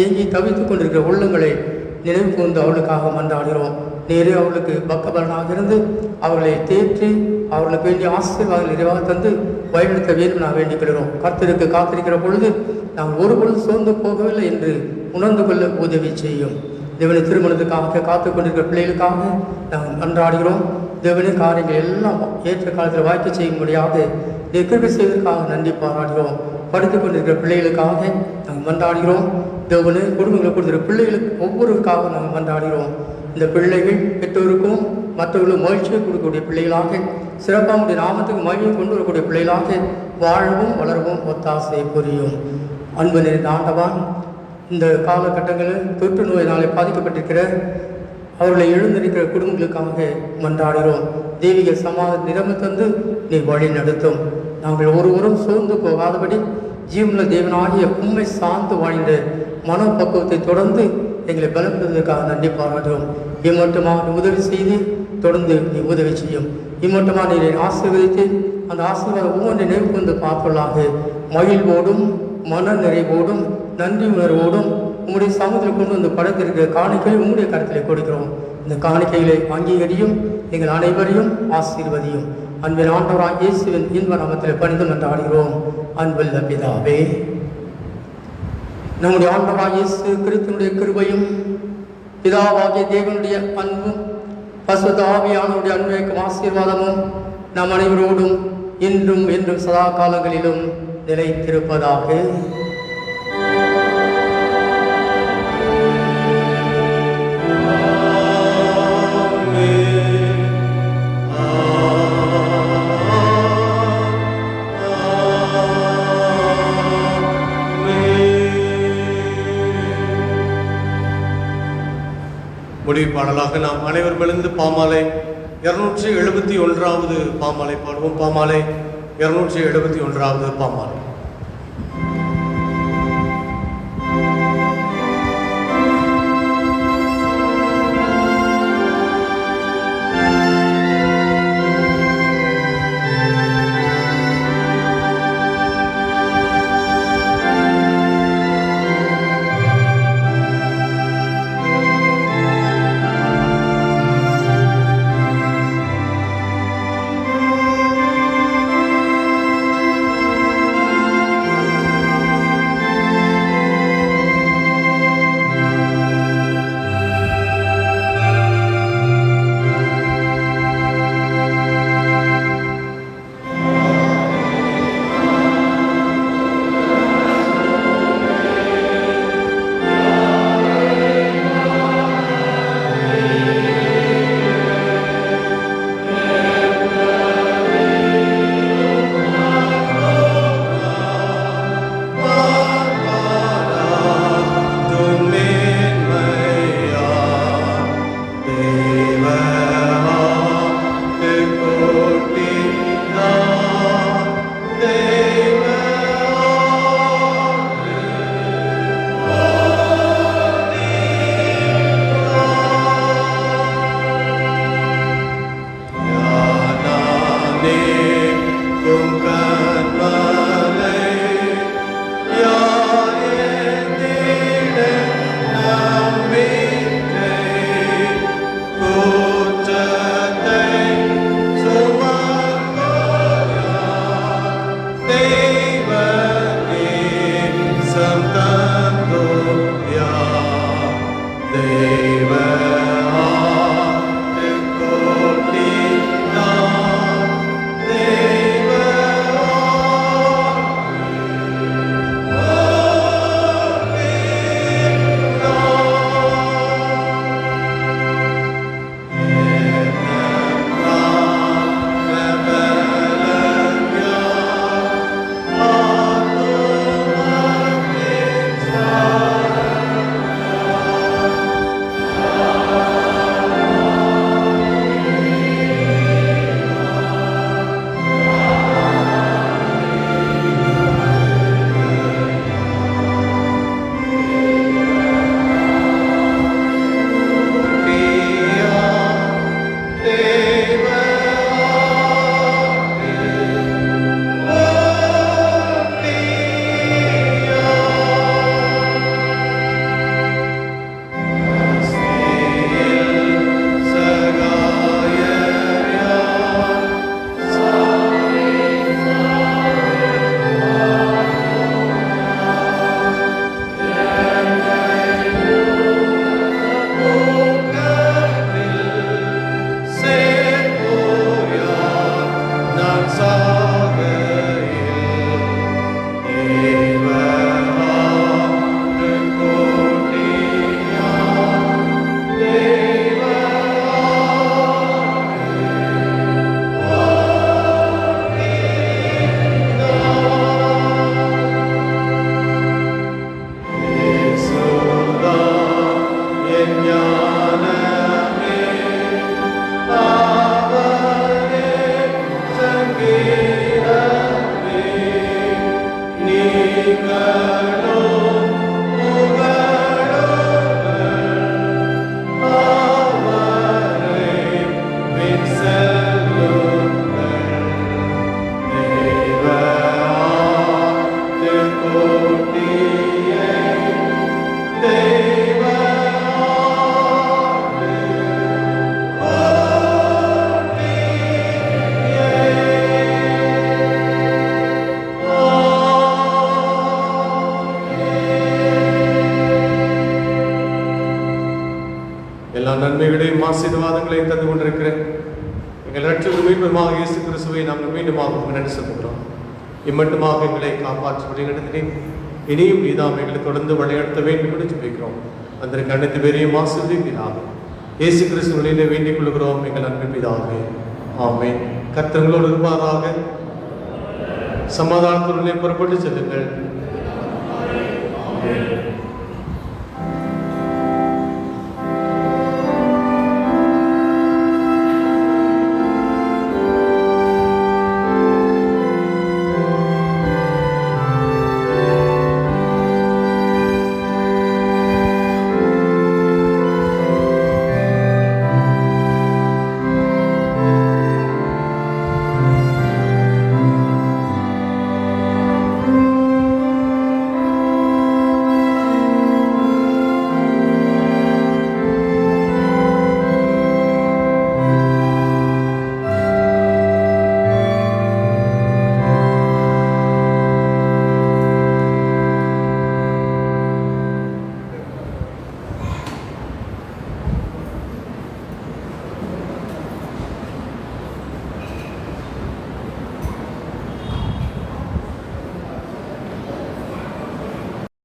ஏங்கி தவித்துக் கொண்டிருக்கிற உள்ளங்களை நினைவு கூர்ந்து அவர்களுக்காக மன்றாடுகிறோம். நேரே அவர்களுக்கு பக்கபலனாக இருந்து அவர்களை தேற்றி அவர்களுக்கு வேண்டிய ஆசீர்வாதங்கள் நிறைவாக தந்து வழிநடத்த வேண்டும் நான் வேண்டிக் கொள்கிறோம். கர்த்தருக்கு காத்திருக்கிற பொழுது நாம் ஒரு பொழுது சோர்ந்து போகவில்லை என்று உணர்ந்து கொள்ள உதவி செய்யும். தேவனை திருமணத்துக்காக காத்து கொண்டிருக்கிற பிள்ளைகளுக்காக நாங்கள் மன்றாடுகிறோம். தேவனை காரியங்கள் எல்லாம் ஏற்ற காலத்தில் வாய்ப்பு செய்யும்படியாக கிருபை செய்வதற்காக நன்றி பாராடுகிறோம். படித்துக் கொண்டிருக்கிற பிள்ளைகளுக்காக நாங்கள் மன்றாடுகிறோம். தேவனை குடும்பங்களை கொடுத்துருக்கிற பிள்ளைகளுக்கு ஒவ்வொருவருக்காக நாங்கள் மன்றாடுகிறோம். இந்த பிள்ளைகள் பெற்றோருக்கும் மற்றவர்களும் மகிழ்ச்சியை கொடுக்கக்கூடிய பிள்ளைகளாக, சிறப்பாக நாமத்துக்கு மகிழ்ச்சியை கொண்டு வரக்கூடிய பிள்ளைகளாக வாழவும் வளரவும் ஒத்தாசை புரியும். அன்பு நிறைந்த ஆண்டவான், இந்த காலகட்டங்களில் தொற்று நோயினாலே பாதிக்கப்பட்டிருக்கிற அவர்களை எழுந்திருக்கிற குடும்பங்களுக்காக மன்றாடுகிறோம். தெய்வீக சமாதான நிரம்ப தந்து நீ வழி நடத்தும். நாங்கள் ஒருவரும் சோர்ந்து போகாதபடி ஜீவன தேவனாகிய உண்மை சார்ந்து வாழ்ந்த மனப்பக்குவத்தை தொடர்ந்து எங்களை பலப்படுவதற்காக நன்றி பாராட்டுகிறோம். இம்மட்டுமாக உதவி செய்து தொடர்ந்து நீ உதவி செய்யும். இம்மட்டுமாக நீ ஆசீர்வதித்து அந்த ஆசீர்வாதம் ஒவ்வொன்றை நினைவு கொண்டு பார்ப்பதாக மகிழ்வோடும் மன நிறைவோடும் நன்றி உணர்வோடும் உங்களுடைய சமூகத்தில் கொண்டு வந்து படைத்திருக்கிற காணிக்கையை உங்களுடைய கருத்தில் கொடுக்கிறோம். இந்த காணிக்கைகளை அங்கீகரியும், எங்கள் அனைவரையும் ஆசீர்வதியும். அன்பின் ஆண்டவராக இயேசுவின் இன்ப நாமத்தில் பணிந்து மன்றாடுகிறோம் அன்புள்ள பிதாவே. நம்முடைய ஆண்டவராக இயேசு கிறிஸ்துவினுடைய கிருபையும் பிதாவாகிய தேவனுடைய அன்பும் பரிசுத்த ஆவியானவருடைய அன்புக்கும் ஆசீர்வாதமும் நம் அனைவரோடும் இன்றும் என்றும் சதா காலங்களிலும் நிலைத்திருப்பதாக. முடிவு பாடலாக நாம் அனைவரும் எழுந்து பாமாலை 271வது பாமாலை பாடுவோம். பாமாலை 271வது பாமாலை. எல்லா நன்மைகளையும் ஆசீர்வாதங்களையும் தந்து கொண்டிருக்கிறேன் எங்கள் ரட்சகரும் மீட்பருமாக இயேசு கிறிஸ்துவை நாங்கள் மீண்டுமாக நன்றி செலுத்துகிறோம். இம்மட்டுமாக எங்களை காப்பாற்றி வழிநடத்தினேன். இனியும் நீதாம் எங்களை தொடர்ந்து வழிநடத்த வேண்டும் என்று ஜெபிக்கிறோம். அதற்கு அனைத்து பேரையும் ஆசீர்வதிப்பீராக. இயேசு கிறிஸ்து வழியிலே வேண்டிக் கொள்கிறோம் எங்கள் அன்பு பிதாவே. ஆமென். கர்த்தர் உங்களோடு இருப்பாராக. சமாதானத்துடனே புறப்பட்டு செல்லுங்கள்.